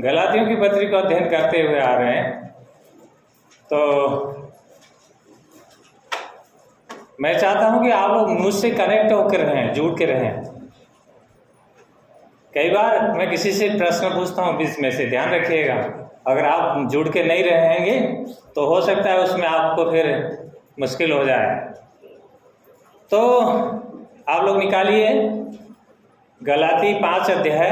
गलातियों की पत्री को अध्ययन करते हुए आ रहे हैं। तो मैं चाहता हूं कि आप लोग मुझसे कनेक्ट होकर रहें, जुड़ के रहें। कई बार मैं किसी से प्रश्न पूछता हूं बीच में से, ध्यान रखिएगा, अगर आप जुड़ के नहीं रहेंगे तो हो सकता है उसमें आपको फिर मुश्किल हो जाए। तो आप लोग निकालिए गलाती 5 अध्याय,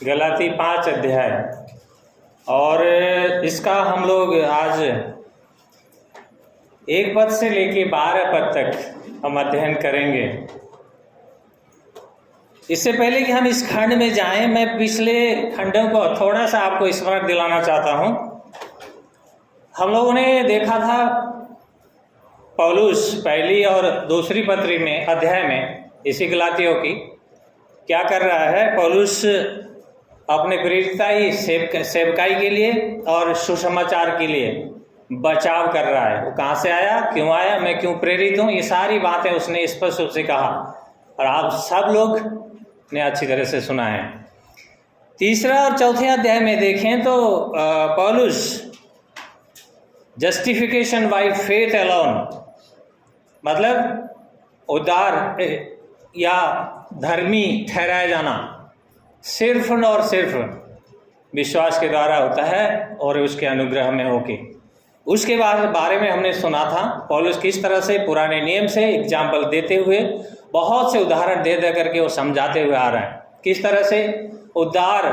गलाती 5 अध्याय, और इसका हम लोग आज 1 पद से लेके 12 पद तक हम अध्ययन करेंगे। इससे पहले कि हम इस खंड में जाएं, मैं पिछले खंडों को थोड़ा सा आपको स्मरण दिलाना चाहता हूं। हम लोगों ने देखा था पौलुस पहली और दूसरी पत्री में अध्याय में इसी गलातियों की क्या कर रहा है। पौलुस अपने प्रेरिताई सेवकाई के लिए और सुसमाचार के लिए बचाव कर रहा है। वो कहाँ से आया, क्यों आया, मैं क्यों प्रेरित हूँ, ये सारी बातें उसने स्पष्ट रूप से कहा और आप सब लोग ने अच्छी तरह से सुना है। तीसरा और चौथे अध्याय में देखें तो पौलुस जस्टिफिकेशन बाय फेथ अलोन, मतलब उद्धार या धर्मी ठहराया जाना सिर्फ और सिर्फ विश्वास के द्वारा होता है और उसके अनुग्रह में होके। उसके बारे में हमने सुना था पौलुस किस तरह से पुराने नियम से एग्जाम्पल देते हुए, बहुत से उदाहरण दे करके वो समझाते हुए आ रहे हैं किस तरह से उद्धार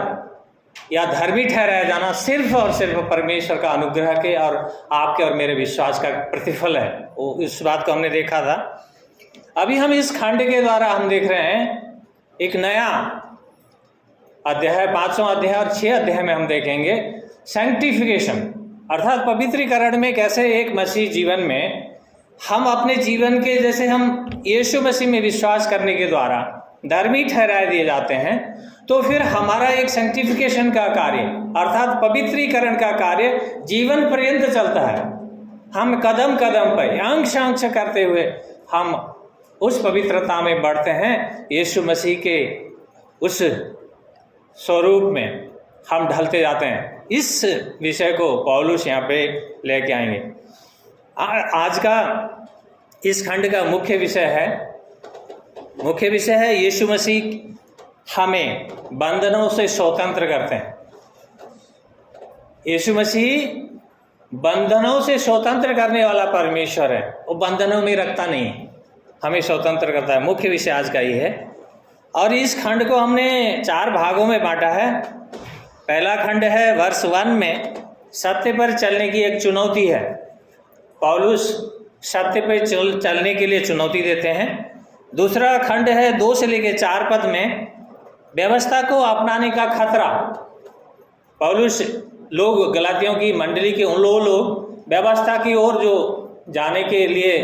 या धर्मी ठहराया जाना सिर्फ और सिर्फ परमेश्वर का अनुग्रह के और आपके और मेरे विश्वास का प्रतिफल है। वो इस बात को हमने देखा था। अभी हम इस खंड के द्वारा हम देख रहे हैं एक नया अध्याय, 5वां अध्याय और 6 अध्याय में हम देखेंगे सैंक्टिफिकेशन, अर्थात पवित्रीकरण में कैसे एक मसीह जीवन में हम अपने जीवन के, जैसे हम यीशु मसीह में विश्वास करने के द्वारा धर्मी ठहराए दिए जाते हैं, तो फिर हमारा एक सैंक्टिफिकेशन का कार्य अर्थात पवित्रीकरण का कार्य जीवन पर्यंत चलता है। हम कदम कदम पर अंश अंश करते हुए हम उस पवित्रता में बढ़ते हैं, यीशु मसीह के उस स्वरूप में हम ढलते जाते हैं। इस विषय को पौलुस यहाँ पे लेके आएंगे। आज का इस खंड का मुख्य विषय है यीशु मसीह हमें बंधनों से स्वतंत्र करते हैं। यीशु मसीह बंधनों से स्वतंत्र करने वाला परमेश्वर है, वो बंधनों में रखता नहीं है, हमें स्वतंत्र करता है। मुख्य विषय आज का ये है। और इस खंड को हमने 4 भागों में बांटा है। पहला खंड है वर्ष 1 में सत्य पर चलने की एक चुनौती है। पौलुस सत्य पर चलने के लिए चुनौती देते हैं। दूसरा खंड है 2 से लेकर 4 पद में व्यवस्था को अपनाने का खतरा। पौलुस लोग, गलातियों की मंडली के उन लोग व्यवस्था की ओर जो जाने के लिए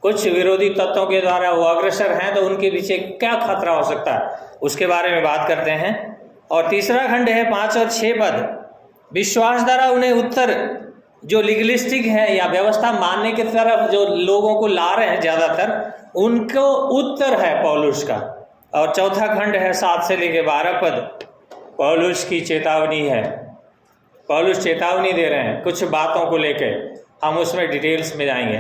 कुछ विरोधी तत्वों के द्वारा वो अग्रसर हैं, तो उनके पीछे क्या खतरा हो सकता है, उसके बारे में बात करते हैं। और तीसरा खंड है 5 और 6 पद, विश्वास द्वारा उन्हें उत्तर, जो लीगलिस्टिक है या व्यवस्था मानने की तरफ जो लोगों को ला रहे हैं ज़्यादातर, उनको उत्तर है पौलुस का। और चौथा खंड है 7 से लेकर 12 पद, पौलुस की चेतावनी है। पौलुस चेतावनी दे रहे हैं कुछ बातों को लेकर, हम उसमें डिटेल्स में जाएंगे।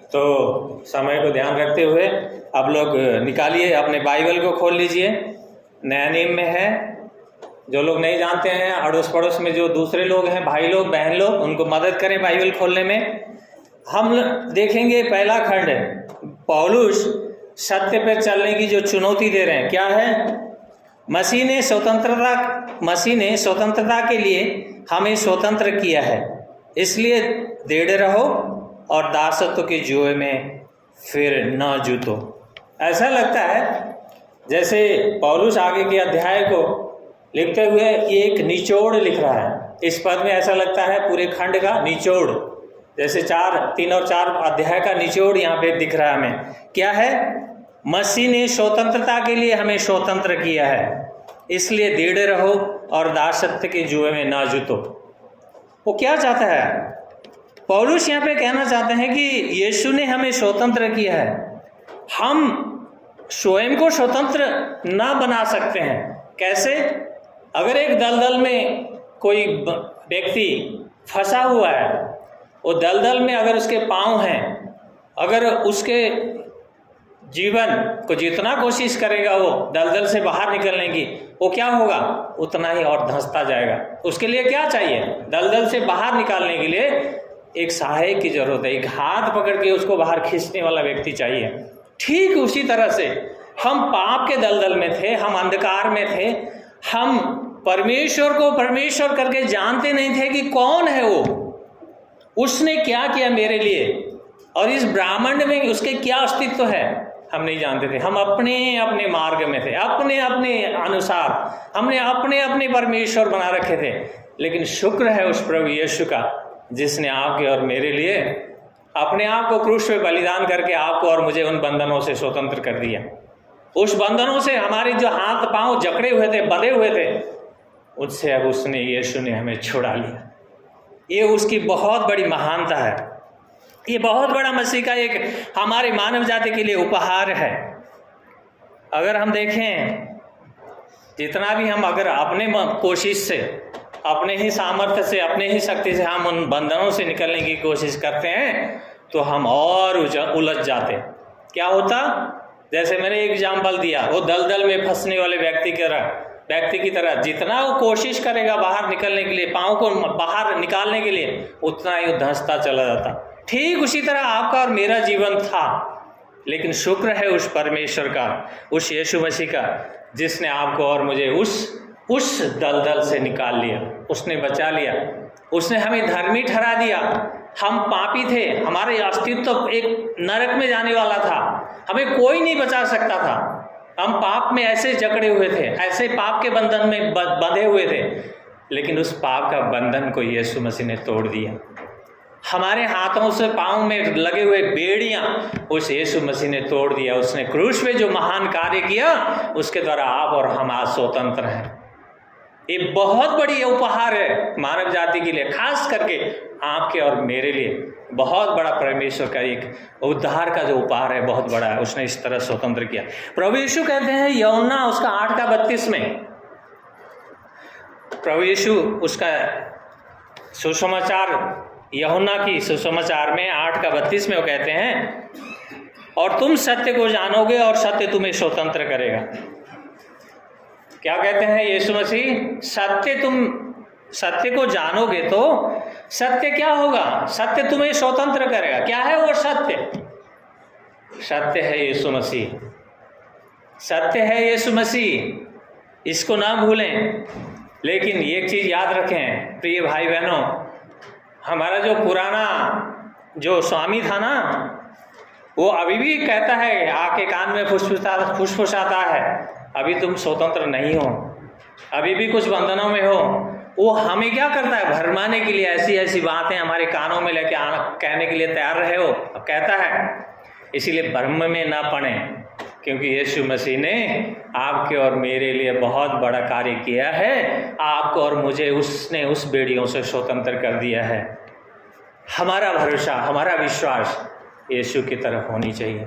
तो समय को ध्यान रखते हुए आप लोग निकालिए, अपने बाइबल को खोल लीजिए। नया नियम में है। जो लोग नहीं जानते हैं, अड़ोस पड़ोस में जो दूसरे लोग हैं, भाई लोग, बहन लोग, उनको मदद करें बाइबल खोलने में। हम देखेंगे पहला खंड है, पौलुस सत्य पर चलने की जो चुनौती दे रहे हैं क्या है। मसीह ने स्वतंत्रता के लिए हमें स्वतंत्र किया है, इसलिए दृढ़ रहो और दासत्व के जुए में फिर न जूतो। ऐसा लगता है जैसे पौलुस आगे के अध्याय को लिखते हुए एक निचोड़ लिख रहा है। इस पद में ऐसा लगता है पूरे खंड का निचोड़, जैसे 3 और 4 अध्याय का निचोड़ यहाँ पे दिख रहा है हमें। क्या है? मसीह ने स्वतंत्रता के लिए हमें स्वतंत्र किया है, इसलिए दृढ़ रहो और दासत्व के जुए में ना जूतो। वो क्या चाहता है? पौलुस यहाँ पे कहना चाहते हैं कि यीशु ने हमें स्वतंत्र किया है, हम स्वयं को स्वतंत्र ना बना सकते हैं। कैसे? अगर एक दलदल में कोई व्यक्ति फंसा हुआ है, वो दलदल में अगर उसके पाँव हैं, अगर उसके जीवन को जितना कोशिश करेगा वो दलदल से बाहर निकलने की, वो क्या होगा, उतना ही और धंसता जाएगा। उसके लिए क्या चाहिए, दलदल से बाहर निकालने के लिए एक सहायक की जरूरत है, एक हाथ पकड़ के उसको बाहर खींचने वाला व्यक्ति चाहिए। ठीक उसी तरह से हम पाप के दलदल में थे, हम अंधकार में थे, हम परमेश्वर को परमेश्वर करके जानते नहीं थे कि कौन है वो, उसने क्या किया मेरे लिए, और इस ब्रह्मांड में उसके क्या अस्तित्व है हम नहीं जानते थे। हम अपने अपने मार्ग में थे, अपने अपने अनुसार हमने अपने अपने परमेश्वर बना रखे थे। लेकिन शुक्र है उस प्रभु यीशु का, जिसने आपके और मेरे लिए अपने आप को क्रूस पे बलिदान करके आपको और मुझे उन बंधनों से स्वतंत्र कर दिया। उस बंधनों से हमारे जो हाथ पांव जकड़े हुए थे, बंधे हुए थे, उससे अब उसने यीशु ने हमें छुड़ा लिया। ये उसकी बहुत बड़ी महानता है। ये बहुत बड़ा मसीह का एक हमारे मानव जाति के लिए उपहार है। अगर हम देखें, जितना भी हम अगर अपने कोशिश से, अपने ही सामर्थ्य से, अपने ही शक्ति से हम उन बंधनों से निकलने की कोशिश करते हैं, तो हम और उलझ जाते। क्या होता, जैसे मैंने एग्जाम्पल दिया, वो दलदल में फंसने वाले व्यक्ति की तरह जितना वो कोशिश करेगा बाहर निकलने के लिए, पाँव को बाहर निकालने के लिए, उतना ही वो धंसता चला जाता। ठीक उसी तरह आपका और मेरा जीवन था। लेकिन शुक्र है उस परमेश्वर का, उस यीशु मसीह का, जिसने आपको और मुझे उस दलदल से निकाल लिया, उसने बचा लिया, उसने हमें धर्मी ठहरा दिया। हम पापी थे, हमारे अस्तित्व एक नरक में जाने वाला था, हमें कोई नहीं बचा सकता था। हम पाप में ऐसे जकड़े हुए थे, ऐसे पाप के बंधन में बंधे हुए थे। लेकिन उस पाप का बंधन को यीशु मसीह ने तोड़ दिया। हमारे हाथों से पाँव में लगे हुए बेड़ियां उस यीशु मसीह ने तोड़ दिया। उसने क्रूस पे जो महान कार्य किया, उसके द्वारा आप और हम आज स्वतंत्र हैं। ये बहुत बड़ी उपहार है मानव जाति के लिए, खास करके आपके और मेरे लिए। बहुत बड़ा परमेश्वर का एक उद्धार का जो उपहार है, बहुत बड़ा है। उसने इस तरह स्वतंत्र किया। प्रभु यीशु कहते हैं यूहन्ना उसका 8:32 में, प्रभु यीशु उसका सुसमाचार, यूहन्ना की सुसमाचार में 8:32 में वो कहते हैं, और तुम सत्य को जानोगे और सत्य तुम्हें स्वतंत्र करेगा। क्या कहते हैं यीशु मसीह, सत्य को जानोगे तो सत्य क्या होगा, सत्य तुम्हें स्वतंत्र करेगा। क्या है वो सत्य? सत्य है यीशु मसीह, सत्य है यीशु मसीह, इसको ना भूलें। लेकिन एक चीज याद रखें प्रिय भाई बहनों, हमारा जो पुराना जो स्वामी था ना, वो अभी भी कहता है, आके कान में फुसफुसाता है, अभी तुम स्वतंत्र नहीं हो, अभी भी कुछ बंधनों में हो। वो हमें क्या करता है, भरमाने के लिए ऐसी ऐसी बातें हमारे कानों में लेके कहने के लिए तैयार रहे हो। अब कहता है इसीलिए भ्रम में ना पड़े, क्योंकि यीशु मसीह ने आपके और मेरे लिए बहुत बड़ा कार्य किया है। आपको और मुझे उसने उस बेड़ियों से स्वतंत्र कर दिया है। हमारा भरोसा, हमारा विश्वास यीशु की तरफ होनी चाहिए,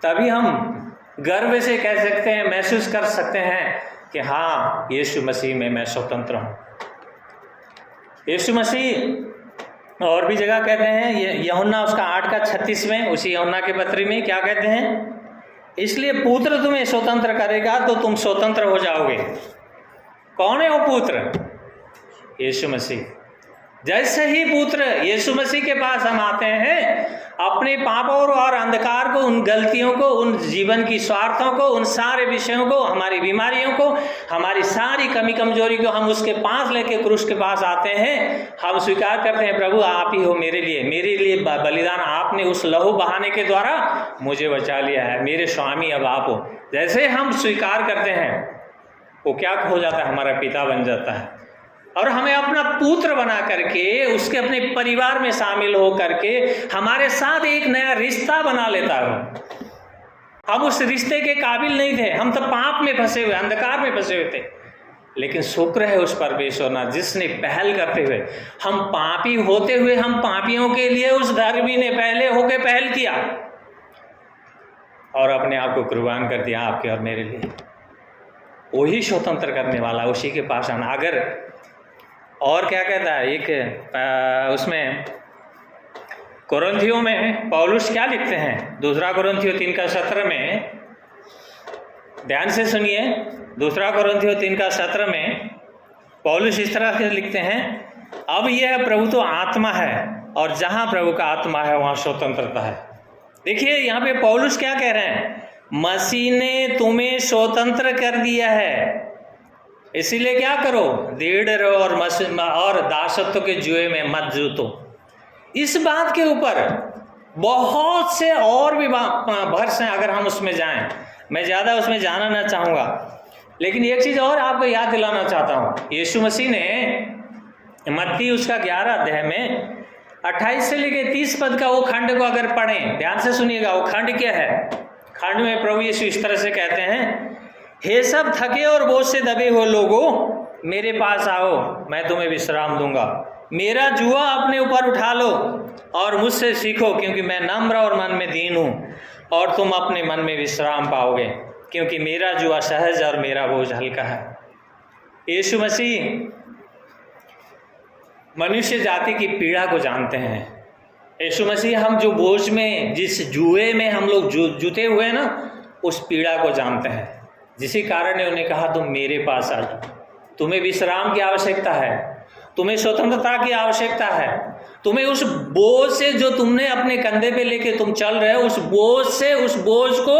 तभी हम गर्व से कह सकते हैं, महसूस कर सकते हैं कि हाँ, यीशु मसीह में मैं स्वतंत्र हूँ। यीशु मसीह और भी जगह कहते हैं, यूहन्ना उसका 8:36 में, उसी यूहन्ना के पत्री में क्या कहते हैं, इसलिए पुत्र तुम्हें स्वतंत्र करेगा तो तुम स्वतंत्र हो जाओगे। कौन है वो पुत्र? यीशु मसीह। जैसे ही पुत्र यीशु मसीह के पास हम आते हैं, अपने पापों और अंधकार को, उन गलतियों को, उन जीवन की स्वार्थों को, उन सारे विषयों को, हमारी बीमारियों को, हमारी सारी कमी कमजोरी को हम उसके पास लेके क्रूस के पास आते हैं। हम स्वीकार करते हैं, प्रभु आप ही हो मेरे लिए बलिदान, आपने उस लहू बहाने के द्वारा मुझे बचा लिया है, मेरे स्वामी अब आप हो। जैसे हम स्वीकार करते हैं, वो क्या हो जाता है, हमारा पिता बन जाता है, और हमें अपना पुत्र बना करके उसके अपने परिवार में शामिल हो करके हमारे साथ एक नया रिश्ता बना लेता है। हम उस रिश्ते के काबिल नहीं थे, हम तो पाप में फंसे हुए, अंधकार में फंसे हुए थे। लेकिन शुक्र है उस परमेश्वर ना, जिसने पहल करते हुए, हम पापी होते हुए, हम पापियों के लिए उस धर्मी ने पहले होके पहल किया और अपने आप को कुर्बान कर दिया आपके और मेरे लिए। वही स्वतंत्र करने वाला, उसी के पास आना। अगर और क्या कहता है एक उसमें कोरिन्थियों में पौलुस क्या लिखते हैं, 2 कोरिन्थियों 3:17 में, ध्यान से सुनिए, 2 कोरिन्थियों 3:17 में पौलुस इस तरह से लिखते हैं, अब यह प्रभु तो आत्मा है और जहाँ प्रभु का आत्मा है वहाँ स्वतंत्रता है। देखिए यहाँ पे पौलुस क्या कह रहे हैं, मसीह ने तुम्हें स्वतंत्र कर दिया है, इसीलिए क्या करो, दृढ़ रहो और दासत्व के जुए में मत जूतो। इस बात के ऊपर बहुत से और भी वर्ष हैं, अगर हम उसमें जाएं, मैं ज़्यादा उसमें जाना ना चाहूँगा, लेकिन एक चीज़ और आपको याद दिलाना चाहता हूँ। यीशु मसीह ने मत्ती उसका 11 अध्याय में 28 से लेकर 30 पद का वो खंड को अगर पढ़ें, ध्यान से सुनिएगा, वो खंड क्या है। खंड में प्रभु यीशु इस तरह से कहते हैं, हे सब थके और बोझ से दबे हुए लोगों, मेरे पास आओ, मैं तुम्हें विश्राम दूंगा। मेरा जुआ अपने ऊपर उठा लो और मुझसे सीखो, क्योंकि मैं नम्र और मन में दीन हूँ, और तुम अपने मन में विश्राम पाओगे, क्योंकि मेरा जुआ सहज और मेरा बोझ हल्का है। यीशु मसीह मनुष्य जाति की पीड़ा को जानते हैं। यीशु मसीह हम जो बोझ में, जिस जुए में हम लोग जुते हुए हैं ना, उस पीड़ा को जानते हैं। जिसी कारण ने उन्हें कहा, तुम मेरे पास आ जाओ, तुम्हें विश्राम की आवश्यकता है, तुम्हें स्वतंत्रता की आवश्यकता है, तुम्हें उस बोझ से जो तुमने अपने कंधे पे लेके तुम चल रहे हो, उस बोझ से, उस बोझ को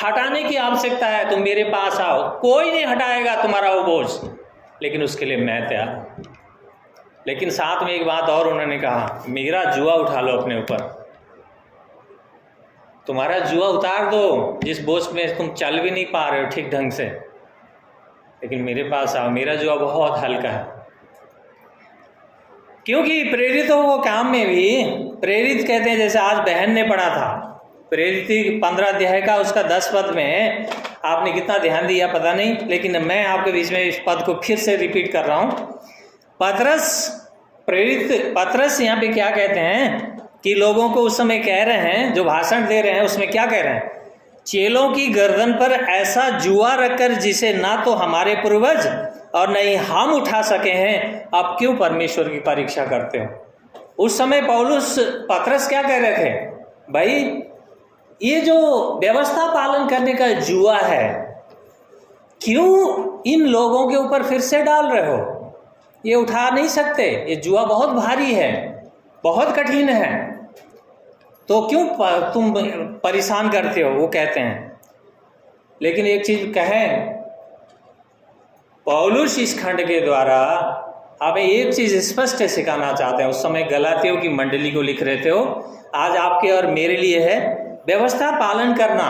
हटाने की आवश्यकता है। तुम मेरे पास आओ, कोई नहीं हटाएगा तुम्हारा वो बोझ, लेकिन उसके लिए मैं तैयार हूँ। लेकिन साथ में एक बात और उन्होंने कहा, मेरा जुआ उठा लो अपने ऊपर, तुम्हारा जुआ उतार दो, जिस बोझ में तुम चल भी नहीं पा रहे हो ठीक ढंग से, लेकिन मेरे पास आओ, मेरा जुआ बहुत हल्का है। क्योंकि प्रेरितों को काम में भी, प्रेरित कहते हैं, जैसे आज बहन ने पढ़ा था, प्रेरित 15 अध्याय का उसका 10 पद में, आपने कितना ध्यान दिया पता नहीं, लेकिन मैं आपके बीच में इस पद को फिर से रिपीट कर रहा हूँ। प्रेरित पतरस यहाँ पे क्या कहते हैं कि लोगों को उस समय कह रहे हैं, जो भाषण दे रहे हैं उसमें क्या कह रहे हैं, चेलों की गर्दन पर ऐसा जुआ रखकर जिसे ना तो हमारे पूर्वज और न ही हम उठा सके हैं, अब क्यों परमेश्वर की परीक्षा करते हो। उस समय पतरस क्या कह रहे थे, भाई ये जो व्यवस्था पालन करने का जुआ है, क्यों इन लोगों के ऊपर फिर से डाल रहे हो, ये उठा नहीं सकते, ये जुआ बहुत भारी है, बहुत कठिन है, तो क्यों तुम परेशान करते हो, वो कहते हैं। लेकिन एक चीज कहें, पौलुस इस खंड के द्वारा हमें एक चीज स्पष्ट सिखाना चाहते हैं। उस समय गलातियों की मंडली को लिख रहे थे, हो आज आपके और मेरे लिए है व्यवस्था पालन करना।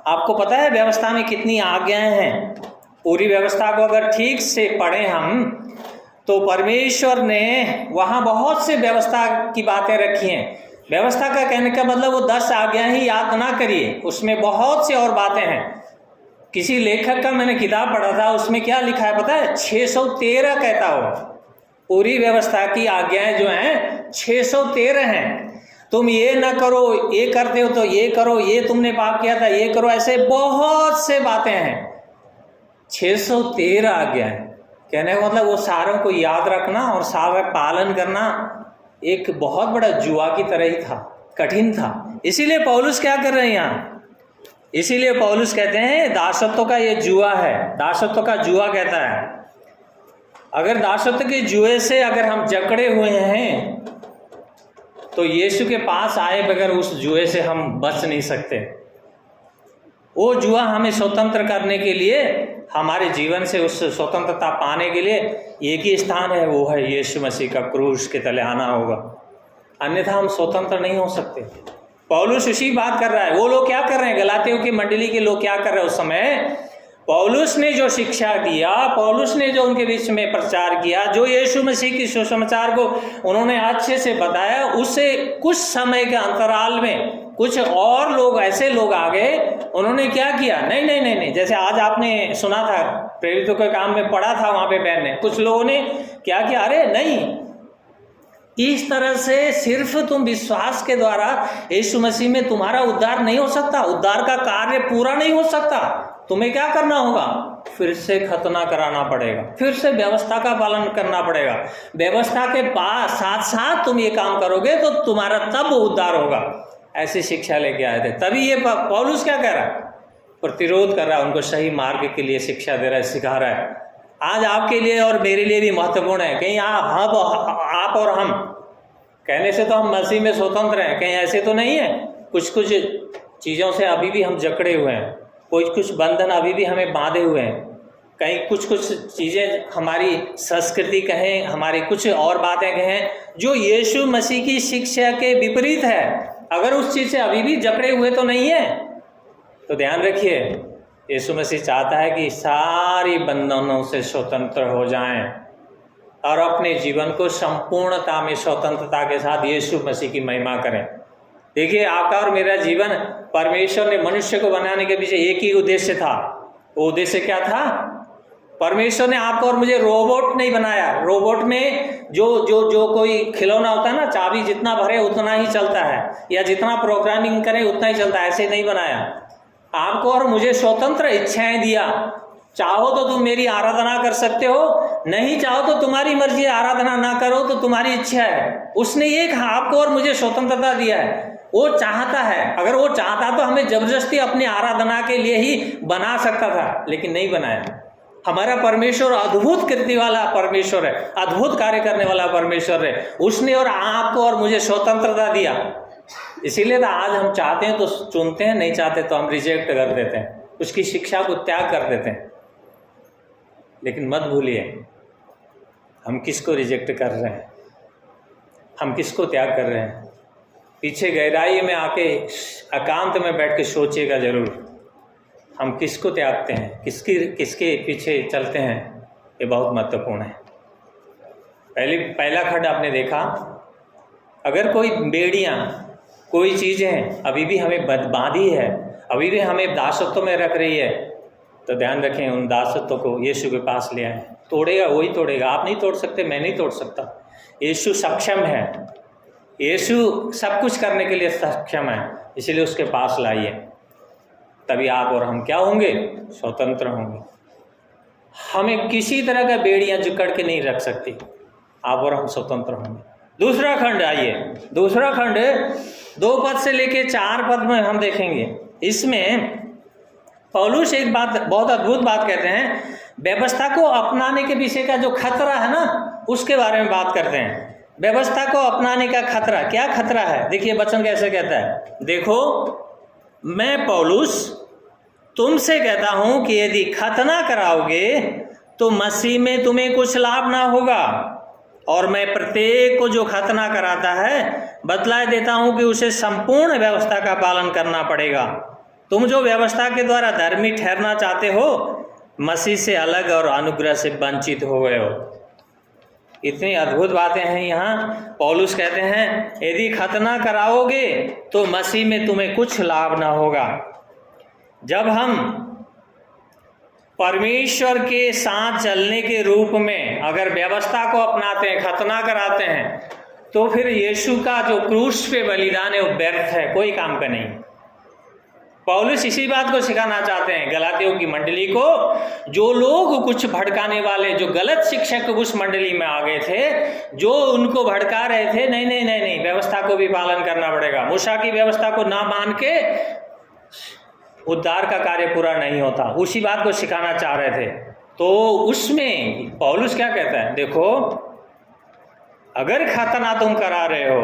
आपको पता है व्यवस्था में कितनी आज्ञाएं हैं, पूरी व्यवस्था को अगर ठीक से पढ़ें हम, तो परमेश्वर ने वहाँ बहुत से व्यवस्था की बातें रखी हैं। व्यवस्था का कहने का मतलब वो 10 आज्ञाएं ही याद ना करिए, उसमें बहुत से और बातें हैं। किसी लेखक का मैंने किताब पढ़ा था, उसमें क्या लिखा है पता है, 613 कहता हो, पूरी व्यवस्था की आज्ञाएं जो हैं 613 हैं। तुम ये ना करो, ये करते हो तो ये करो, ये तुमने पाप किया था ये करो, ऐसे बहुत से बातें हैं। 613 आज्ञाएं, कहने का मतलब वो सारों को याद रखना और सारा पालन करना एक बहुत बड़ा जुआ की तरह ही था, कठिन था। इसीलिए पौलुस क्या कर रहे हैं यहाँ, इसीलिए पौलुस कहते हैं दासत्व का ये जुआ है, दासत्व का जुआ कहता है। अगर दासत्व के जुए से अगर हम जकड़े हुए हैं, तो यीशु के पास आए बगैर उस जुए से हम बच नहीं सकते। वो जुआ हमें स्वतंत्र करने के लिए, हमारे जीवन से उस स्वतंत्रता पाने के लिए एक ही स्थान है, वो है यीशु मसीह का क्रूस के तले आना होगा, अन्यथा हम स्वतंत्र नहीं हो सकते। पौलुस उसी बात कर रहा है। वो लोग क्या कर रहे हैं, गलातियों की मंडली के लोग क्या कर रहे हैं उस समय, पौलुस ने जो शिक्षा दिया, पौलुस ने जो उनके बीच में प्रचार किया, जो यीशु मसीह की सुसमाचार को उन्होंने अच्छे से बताया, उससे कुछ समय के अंतराल में कुछ और लोग, ऐसे लोग आ गए, उन्होंने क्या किया, नहीं नहीं नहीं नहीं, जैसे आज आपने सुना था प्रेरितों के काम में पढ़ा था, वहां पे बहन ने, कुछ लोगों ने क्या किया, अरे नहीं, इस तरह से सिर्फ तुम विश्वास के द्वारा यीशु मसीह में तुम्हारा उद्धार नहीं हो सकता, उद्धार का कार्य पूरा नहीं हो सकता। तुम्हें क्या करना होगा, फिर से खतना कराना पड़ेगा, फिर से व्यवस्था का पालन करना पड़ेगा। व्यवस्था के पास साथ साथ तुम ये काम करोगे तो तुम्हारा तब उद्धार होगा। ऐसी शिक्षा लेके आए थे। तभी ये पौलुस क्या कह रहा है, प्रतिरोध कर रहा है, उनको सही मार्ग के लिए शिक्षा दे रहा है, सिखा रहा है। आज आपके लिए और मेरे लिए भी महत्वपूर्ण है। कहीं आप और हम कहने से तो हम मसीह में स्वतंत्र हैं, कहीं ऐसे तो नहीं है। कुछ कुछ चीज़ों से अभी भी हम जकड़े हुए हैं, कुछ बंधन अभी भी हमें बांधे हुए हैं। कहीं कुछ चीज़ें हमारी संस्कृति कहें, हमारी कुछ और बातें कहें जो यीशु मसीह की शिक्षा के विपरीत है। अगर उस चीज़ से अभी भी जकड़े हुए तो नहीं है, तो ध्यान रखिए, यीशु मसीह चाहता है कि सारी बंधनों से स्वतंत्र हो जाएं और अपने जीवन को संपूर्णता में स्वतंत्रता के साथ यीशु मसीह की महिमा करें। देखिए, आपका और मेरा जीवन, परमेश्वर ने मनुष्य को बनाने के पीछे एक ही उद्देश्य था। वो उद्देश्य क्या था? परमेश्वर ने आपको और मुझे रोबोट नहीं बनाया। रोबोट में जो कोई खिलौना होता है ना, चाबी जितना भरे उतना ही चलता है, या जितना प्रोग्रामिंग करें उतना ही चलता है, ऐसे नहीं बनाया। आपको और मुझे स्वतंत्र इच्छाएं दिया। चाहो तो तुम मेरी आराधना कर सकते हो, नहीं चाहो तो तुम्हारी मर्जी, आराधना ना करो तो तुम्हारी इच्छा है। उसने एक आपको और मुझे स्वतंत्रता दिया है। वो चाहता है, अगर वो चाहता तो हमें जबरदस्ती अपनी आराधना के लिए ही बना सकता था, लेकिन नहीं बनाया। हमारा परमेश्वर अद्भुत कृति वाला परमेश्वर है, अद्भुत कार्य करने वाला परमेश्वर है। उसने और आपको और मुझे स्वतंत्रता दिया। इसीलिए तो आज हम चाहते हैं तो चुनते हैं, नहीं चाहते तो हम रिजेक्ट कर देते हैं, उसकी शिक्षा को त्याग कर देते हैं। लेकिन मत भूलिए, हम किसको रिजेक्ट कर रहे हैं, हम किसको त्याग कर रहे हैं। पीछे गहराई में आके एकांत में बैठ के सोचिएगा जरूर, हम किसको त्यागते हैं, किसके पीछे चलते हैं। ये बहुत महत्वपूर्ण है। पहला खंड आपने देखा, अगर कोई बेड़ियाँ, कोई चीज़ें अभी भी हमें बांधी है, अभी भी हमें दासत्व में रख रही है, तो ध्यान रखें, उन दासत्व को यीशु के पास ले आए। तोड़ेगा वही तोड़ेगा, आप नहीं तोड़ सकते, मैं नहीं तोड़ सकता। यीशु सक्षम है, यीशु सब कुछ करने के लिए सक्षम है, इसीलिए उसके पास लाइए। तभी आप और हम क्या होंगे? स्वतंत्र होंगे। हमें किसी तरह का बेड़ियाँ जकड़ के नहीं रख सकती, आप और हम स्वतंत्र होंगे। दूसरा खंड, आइए दूसरा खंड 2 पद से लेके 4 पद में हम देखेंगे। इसमें पौलुस एक बात, बहुत अद्भुत बात कहते हैं। व्यवस्था को अपनाने के पीछे का जो खतरा है ना, उसके बारे में बात करते हैं। व्यवस्था को अपनाने का खतरा, क्या खतरा है? देखिए वचन कैसे कहता है, देखो मैं पौलुस तुमसे कहता हूं कि यदि खतना कराओगे तो मसीह में तुम्हें कुछ लाभ ना होगा, और मैं प्रत्येक को जो खतना कराता है बतला देता हूं कि उसे संपूर्ण व्यवस्था का पालन करना पड़ेगा। तुम जो व्यवस्था के द्वारा धर्मी ठहरना चाहते हो, मसीह से अलग और अनुग्रह से वंचित हो गए हो। इतनी अद्भुत बातें हैं यहाँ। पौलुस कहते हैं यदि खतना कराओगे तो मसीह में तुम्हें कुछ लाभ ना होगा। जब हम परमेश्वर के साथ चलने के रूप में अगर व्यवस्था को अपनाते हैं, खतना कराते हैं, तो फिर यीशु का जो क्रूस पे बलिदान है वो व्यर्थ है, कोई काम का नहीं। पौलुस इसी बात को सिखाना चाहते हैं गलातियों की मंडली को। जो लोग कुछ भड़काने वाले, जो गलत शिक्षक उस मंडली में आ गए थे, जो उनको भड़का रहे थे, नहीं नहीं नहीं नहीं, व्यवस्था को भी पालन करना पड़ेगा। मूसा की व्यवस्था को ना मान के उद्धार का कार्य पूरा नहीं होता, उसी बात को सिखाना चाह रहे थे। तो उसमें पौलुस क्या कहता है, देखो अगर खतना तुम करा रहे हो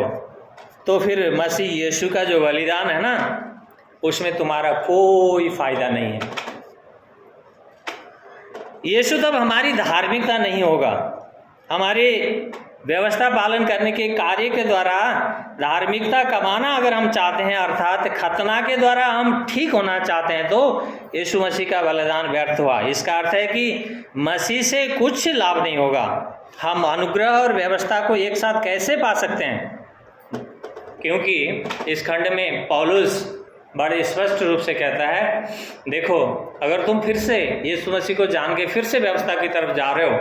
तो फिर मसीह यीशु का जो बलिदान है ना, उसमें तुम्हारा कोई फायदा नहीं है। यीशु तब हमारी धार्मिकता नहीं होगा। हमारे व्यवस्था पालन करने के कार्य के द्वारा धार्मिकता कमाना अगर हम चाहते हैं, अर्थात खतना के द्वारा हम ठीक होना चाहते हैं, तो यीशु मसीह का बलिदान व्यर्थ हुआ। इसका अर्थ है कि मसीह से कुछ लाभ नहीं होगा। हम अनुग्रह और व्यवस्था को एक साथ कैसे पा सकते हैं? क्योंकि इस खंड में पौलुस बड़े स्पष्ट रूप से कहता है, देखो अगर तुम फिर से यीशु मसीह को जान के फिर से व्यवस्था की तरफ जा रहे हो,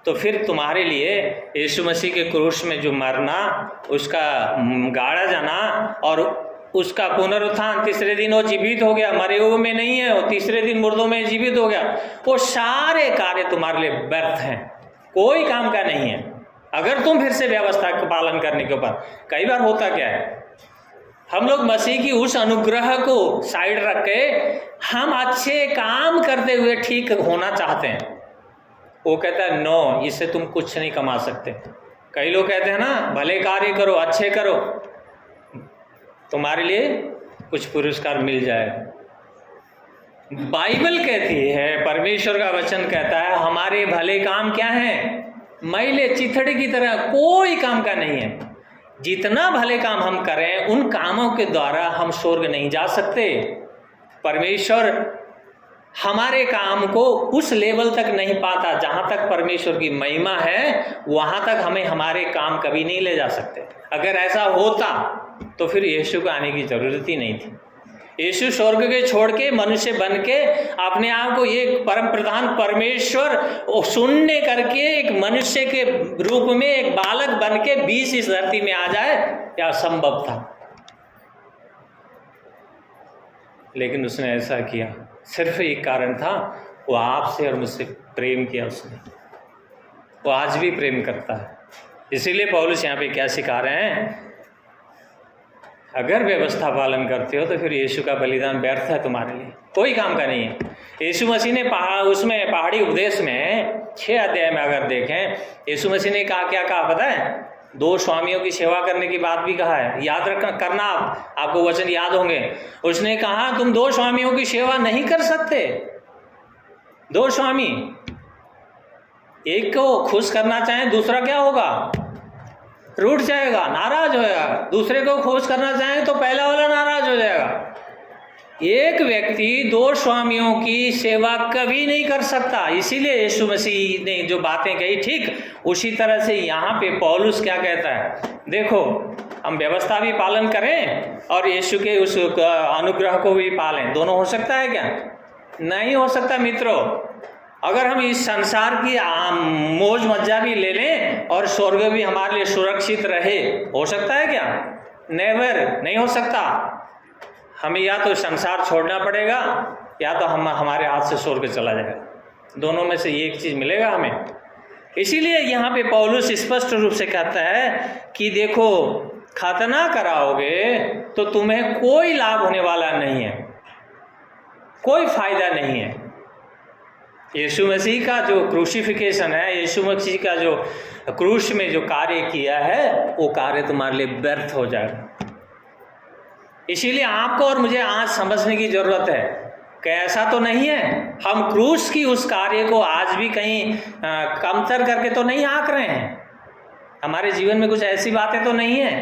तो फिर तुम्हारे लिए यीशु मसीह के क्रूस में जो मरना, उसका गाड़ा जाना और उसका पुनरुत्थान, तीसरे दिन वो जीवित हो गया, मरे हुए में नहीं है, वो तीसरे दिन मुर्दों में जीवित हो गया, वो सारे कार्य तुम्हारे लिए व्यर्थ हैं, कोई काम का नहीं है अगर तुम फिर से व्यवस्था का पालन करने के ऊपर। कई बार होता क्या है, हम लोग मसीह की उस अनुग्रह को साइड रख के हम अच्छे काम करते हुए ठीक होना चाहते हैं। वो कहता है नो, इससे तुम कुछ नहीं कमा सकते। कई लोग कहते हैं ना, भले कार्य करो, अच्छे करो, तुम्हारे लिए कुछ पुरस्कार मिल जाएगा। बाइबल कहती है, परमेश्वर का वचन कहता है, हमारे भले काम क्या हैं? मैले चिथड़े की तरह कोई काम का नहीं है। जितना भले काम हम करें, उन कामों के द्वारा हम स्वर्ग नहीं जा सकते। परमेश्वर हमारे काम को उस लेवल तक नहीं पाता, जहां तक परमेश्वर की महिमा है वहां तक हमें हमारे काम कभी नहीं ले जा सकते। अगर ऐसा होता तो फिर यीशु को आने की जरूरत ही नहीं थी। यीशु स्वर्ग के छोड़ के मनुष्य बन के अपने आप को एक परम प्रधान परमेश्वर शून्य करके एक मनुष्य के रूप में एक बालक बन के बीच इस धरती में आ जाए, यह असंभव था। लेकिन उसने ऐसा किया, सिर्फ एक कारण था, वो आपसे और मुझसे प्रेम किया उसने। वो आज भी प्रेम करता है। इसीलिए पौलुस यहाँ पे क्या सिखा रहे हैं, अगर व्यवस्था पालन करते हो तो फिर यीशु का बलिदान व्यर्थ है, तुम्हारे लिए कोई काम का नहीं है। यीशु मसीह ने उसमें पहाड़ी उपदेश में 6 अध्याय में अगर देखें, यीशु मसीह ने कहा, क्या कहा पता है? 2 स्वामियों की सेवा करने की बात भी कहा है। याद रखना, करना आपको वचन याद होंगे। उसने कहा तुम 2 स्वामियों की सेवा नहीं कर सकते। 2 स्वामी, एक को खुश करना चाहें, दूसरा क्या होगा? रूठ जाएगा, नाराज होएगा। दूसरे को खुश करना चाहें तो पहला वाला नाराज हो जाएगा। एक व्यक्ति 2 स्वामियों की सेवा कभी नहीं कर सकता। इसीलिए यीशु मसीह ने जो बातें कही, ठीक उसी तरह से यहाँ पे पौलुस क्या कहता है, देखो हम व्यवस्था भी पालन करें और यीशु के उस अनुग्रह को भी पालें। दोनों हो सकता है क्या? नहीं हो सकता मित्रों। अगर हम इस संसार की मौज मज्जा भी ले लें और स्वर्ग भी हमारे लिए सुरक्षित रहे, हो सकता है क्या? नेवर, नहीं हो सकता। हमें या तो संसार छोड़ना पड़ेगा या तो हमारे हाथ से स्वर्ग चला जाएगा। दोनों में से एक चीज मिलेगा हमें। इसीलिए यहाँ पे पौलुस स्पष्ट रूप से कहता है कि देखो, खतना कराओगे तो तुम्हें कोई लाभ होने वाला नहीं है, कोई फायदा नहीं है। यीशु मसीह का जो क्रूसिफिकेशन है, यीशु मसीह का जो क्रूस में जो कार्य किया है, वो कार्य तुम्हारे लिए व्यर्थ हो जाएगा। इसीलिए आपको और मुझे आज समझने की जरूरत है कि ऐसा तो नहीं है, हम क्रूस की उस कार्य को आज भी कहीं कमतर करके तो नहीं आंक रहे हैं। हमारे जीवन में कुछ ऐसी बातें तो नहीं है,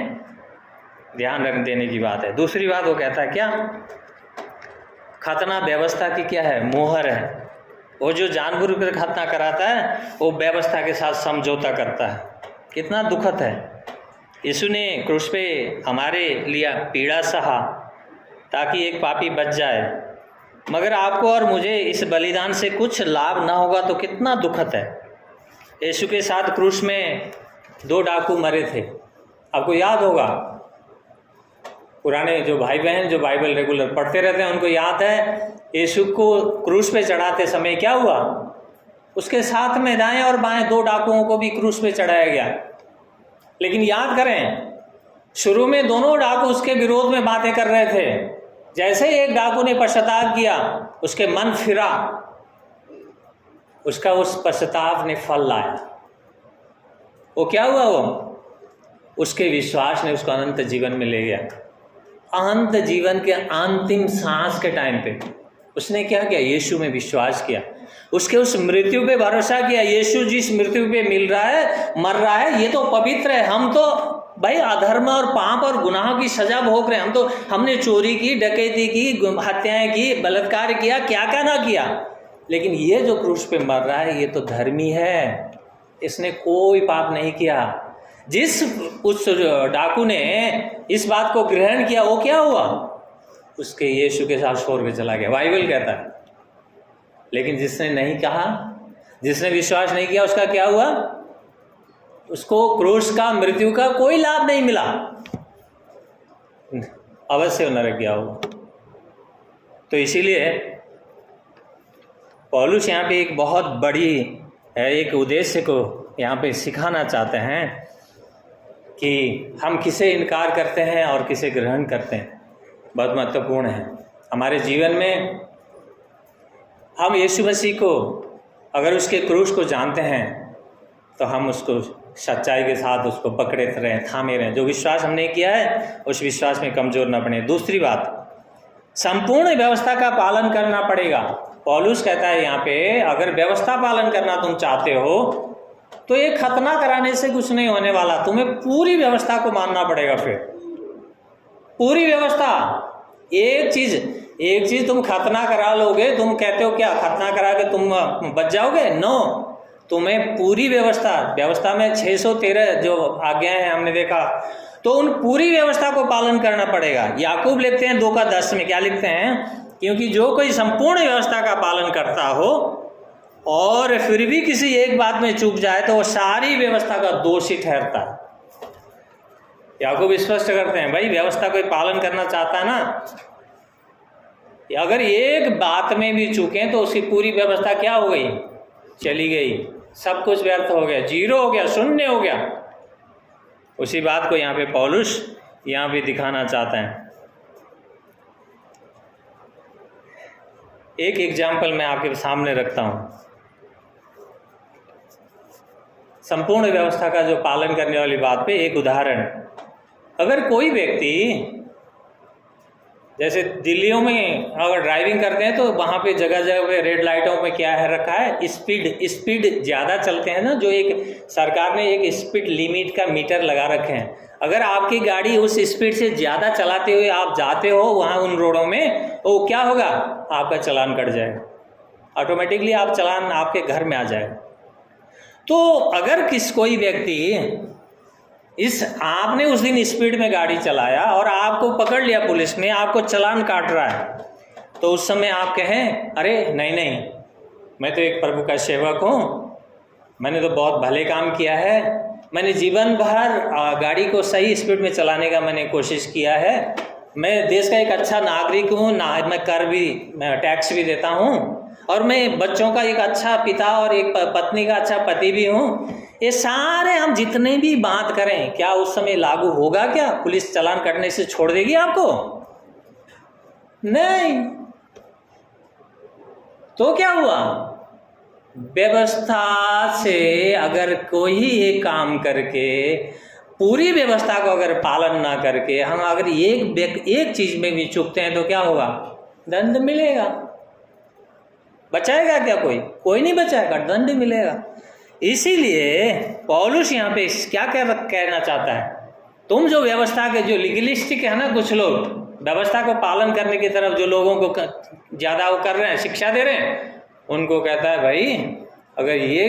ध्यान रख देने की बात है। दूसरी बात वो कहता है क्या, खतना व्यवस्था की क्या है? मोहर है। वो जो जानबूझकर खतना कराता है वो व्यवस्था के साथ समझौता करता है। कितना दुखद है। यीशु ने क्रूस पे हमारे लिए पीड़ा सहा ताकि एक पापी बच जाए, मगर आपको और मुझे इस बलिदान से कुछ लाभ ना होगा तो कितना दुखद है। यीशु के साथ क्रूस में 2 डाकू मरे थे, आपको याद होगा। पुराने जो भाई बहन जो बाइबल रेगुलर पढ़ते रहते हैं उनको याद है, यीशु को क्रूस पे चढ़ाते समय क्या हुआ, उसके साथ में दाएं और बाएं 2 डाकुओं को भी क्रूस पे चढ़ाया गया। लेकिन याद करें, शुरू में दोनों डाकू उसके विरोध में बातें कर रहे थे। जैसे ही एक डाकू ने पश्चाताप किया, उसके मन फिरा, उसका उस पश्चाताप ने फल लाया। वो क्या हुआ? वो उसके विश्वास ने उसको अनंत जीवन में ले गया। अनंत जीवन के अंतिम सांस के टाइम पे उसने क्या किया? यीशु में विश्वास किया, उसके उस मृत्यु पे भरोसा किया। यीशु जिस मृत्यु पे मर रहा है, ये तो पवित्र है। हम तो भाई अधर्म और पाप और गुनाह की सजा भोग रहे हैं। हमने चोरी की, डकैती की, हत्याएं की, बलात्कार किया, क्या क्या ना किया, लेकिन ये जो क्रूस पे मर रहा है ये तो धर्मी है, इसने कोई पाप नहीं किया। जिस उस डाकू ने इस बात को ग्रहण किया, वो क्या हुआ? उसके यीशु के साथ स्वर्ग चला गया, बाइबल कहता है। लेकिन जिसने नहीं कहा, जिसने विश्वास नहीं किया, उसका क्या हुआ? उसको क्रूस का, मृत्यु का कोई लाभ नहीं मिला। अवश्य नरक गया होगा। तो इसीलिए पौलुस यहाँ पे एक बहुत बड़ी एक उद्देश्य को यहाँ पे सिखाना चाहते हैं कि हम किसे इनकार करते हैं और किसे ग्रहण करते हैं, बहुत महत्वपूर्ण है हमारे जीवन में। हम यीशु मसीह को अगर उसके क्रूस को जानते हैं तो हम उसको सच्चाई के साथ उसको पकड़े रहें, थामे रहें। जो विश्वास हमने किया है उस विश्वास में कमज़ोर न पड़े। दूसरी बात, संपूर्ण व्यवस्था का पालन करना पड़ेगा। पौलुस कहता है यहाँ पे, अगर व्यवस्था पालन करना तुम चाहते हो तो ये खतना कराने से कुछ नहीं होने वाला, तुम्हें पूरी व्यवस्था को मानना पड़ेगा। फिर पूरी व्यवस्था, एक चीज तुम खतना करा लोगे, तुम कहते हो क्या खतना करा के तुम बच जाओगे? नो, तुम्हें पूरी व्यवस्था में 613 जो आज्ञाएं हैं हमने देखा, तो उन पूरी व्यवस्था को पालन करना पड़ेगा। याकूब लिखते हैं 2:10 में, क्या लिखते हैं? क्योंकि जो कोई संपूर्ण व्यवस्था का पालन करता हो और फिर भी किसी एक बात में चूक जाए तो वो सारी व्यवस्था का दोषी ठहरता है। याकूब स्पष्ट करते हैं, भाई व्यवस्था कोई पालन करना चाहता है ना, अगर एक बात में भी चूकें तो उसकी पूरी व्यवस्था क्या हो गई? चली गई, सब कुछ व्यर्थ हो गया, जीरो हो गया, शून्य हो गया। उसी बात को यहाँ पे पौलुस यहाँ पे दिखाना चाहते हैं। एक एग्जाम्पल मैं आपके सामने रखता हूँ। संपूर्ण व्यवस्था का जो पालन करने वाली बात पे एक उदाहरण, अगर कोई व्यक्ति जैसे दिल्लियों में अगर ड्राइविंग करते हैं तो वहाँ पे जगह जगह पे रेड लाइटों पे क्या है रखा है, स्पीड ज़्यादा चलते हैं ना, जो एक सरकार ने एक स्पीड लिमिट का मीटर लगा रखे हैं। अगर आपकी गाड़ी उस स्पीड से ज़्यादा चलाते हुए आप जाते हो वहाँ उन रोडों में, तो क्या होगा? आपका चालान कट जाएगा, ऑटोमेटिकली आप चालान आपके घर में आ जाएगा। तो अगर कोई व्यक्ति आपने उस दिन स्पीड में गाड़ी चलाया और आपको पकड़ लिया पुलिस ने, आपको चालान काट रहा है, तो उस समय आप कहें, अरे नहीं, मैं तो एक प्रभु का सेवक हूँ, मैंने तो बहुत भले काम किया है, मैंने जीवन भर गाड़ी को सही स्पीड में चलाने का मैंने कोशिश किया है, मैं देश का एक अच्छा नागरिक हूँ, मैं टैक्स भी देता हूँ, और मैं बच्चों का एक अच्छा पिता और एक पत्नी का अच्छा पति भी हूँ। ये सारे हम जितने भी बात करें, क्या उस समय लागू होगा? क्या पुलिस चालान कटने से छोड़ देगी आपको? नहीं। तो क्या हुआ? व्यवस्था से अगर कोई एक काम करके पूरी व्यवस्था को अगर पालन ना करके हम अगर एक चीज में भी चूकते हैं तो क्या होगा? दंड मिलेगा। बचाएगा क्या कोई? कोई नहीं बचाएगा, दंड मिलेगा। इसीलिए पौलुस यहाँ पे क्या कहना चाहता है, तुम जो व्यवस्था के जो लीगलिस्टिक है ना, कुछ लोग व्यवस्था को पालन करने की तरफ जो लोगों को ज़्यादा वो कर रहे हैं, शिक्षा दे रहे हैं, उनको कहता है भाई अगर ये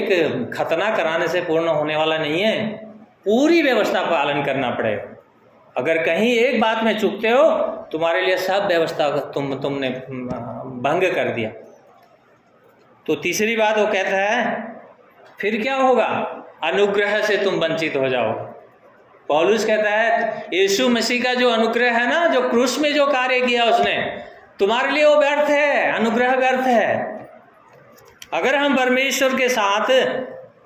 खतना कराने से पूर्ण होने वाला नहीं है, पूरी व्यवस्था पालन करना पड़ेगा। अगर कहीं एक बात में चूकते हो, तुम्हारे लिए सब व्यवस्था तुमने भंग कर दिया। तो तीसरी बात वो कहता है, फिर क्या होगा? अनुग्रह से तुम वंचित हो जाओ। पौलुस कहता है यीशु मसीह का जो अनुग्रह है ना, जो क्रूस में जो कार्य किया उसने, तुम्हारे लिए वो व्यर्थ है, अनुग्रह व्यर्थ है। अगर हम परमेश्वर के साथ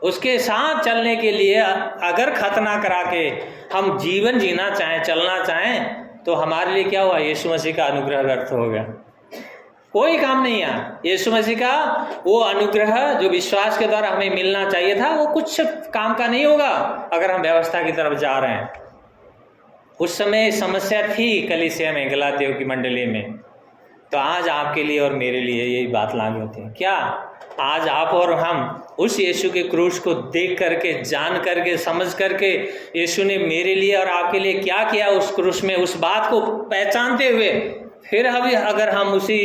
उसके साथ चलने के लिए अगर खतना करा के हम जीवन जीना चाहें, चलना चाहें, तो हमारे लिए क्या हुआ? यीशु मसीह का अनुग्रह व्यर्थ हो गया, कोई काम नहीं है। यीशु मसीह का वो अनुग्रह जो विश्वास के द्वारा हमें मिलना चाहिए था, वो कुछ काम का नहीं होगा अगर हम व्यवस्था की तरफ जा रहे हैं। उस समय समस्या थी कलीसिया में, गलातियों की मंडली में, तो आज आपके लिए और मेरे लिए यही बात लागू होती है। क्या आज आप और हम उस यीशु के क्रूस को देख करके, जान करके, समझ करके, यीशु ने मेरे लिए और आपके लिए क्या किया उस क्रूस में, उस बात को पहचानते हुए फिर अगर हम उसी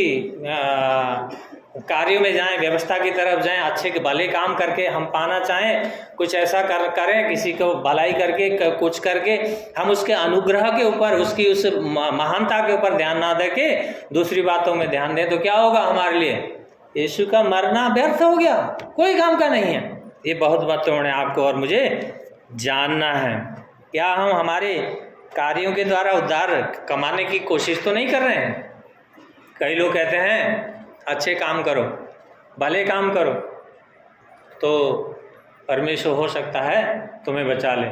कार्यों में जाएं, व्यवस्था की तरफ जाएं, अच्छे के भले काम करके हम पाना चाहें, कुछ ऐसा करें, किसी को भलाई करके कुछ करके हम उसके अनुग्रह के ऊपर, उसकी उस महानता के ऊपर ध्यान ना दे के दूसरी बातों में ध्यान दें, तो क्या होगा हमारे लिए? यीशु का मरना व्यर्थ हो गया, कोई काम का नहीं है। ये बहुत महत्वपूर्ण है, आपको और मुझे जानना है। क्या हम हमारे कार्यों के द्वारा उद्धार कमाने की कोशिश तो नहीं कर रहे हैं। कई लोग कहते हैं अच्छे काम करो, भले काम करो, तो परमेश्वर हो सकता है तुम्हें बचा ले।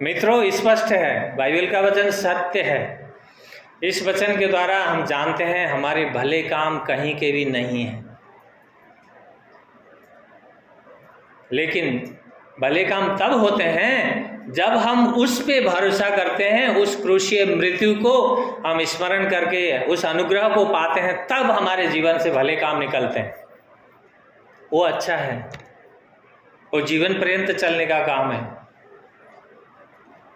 मित्रों, स्पष्ट है, बाइबल का वचन सत्य है। इस वचन के द्वारा हम जानते हैं हमारे भले काम कहीं के भी नहीं हैं, लेकिन भले काम तब होते हैं जब हम उस पे भरोसा करते हैं, उस क्रूसीय मृत्यु को हम स्मरण करके उस अनुग्रह को पाते हैं, तब हमारे जीवन से भले काम निकलते हैं। वो अच्छा है, वो जीवन पर्यंत चलने का काम है।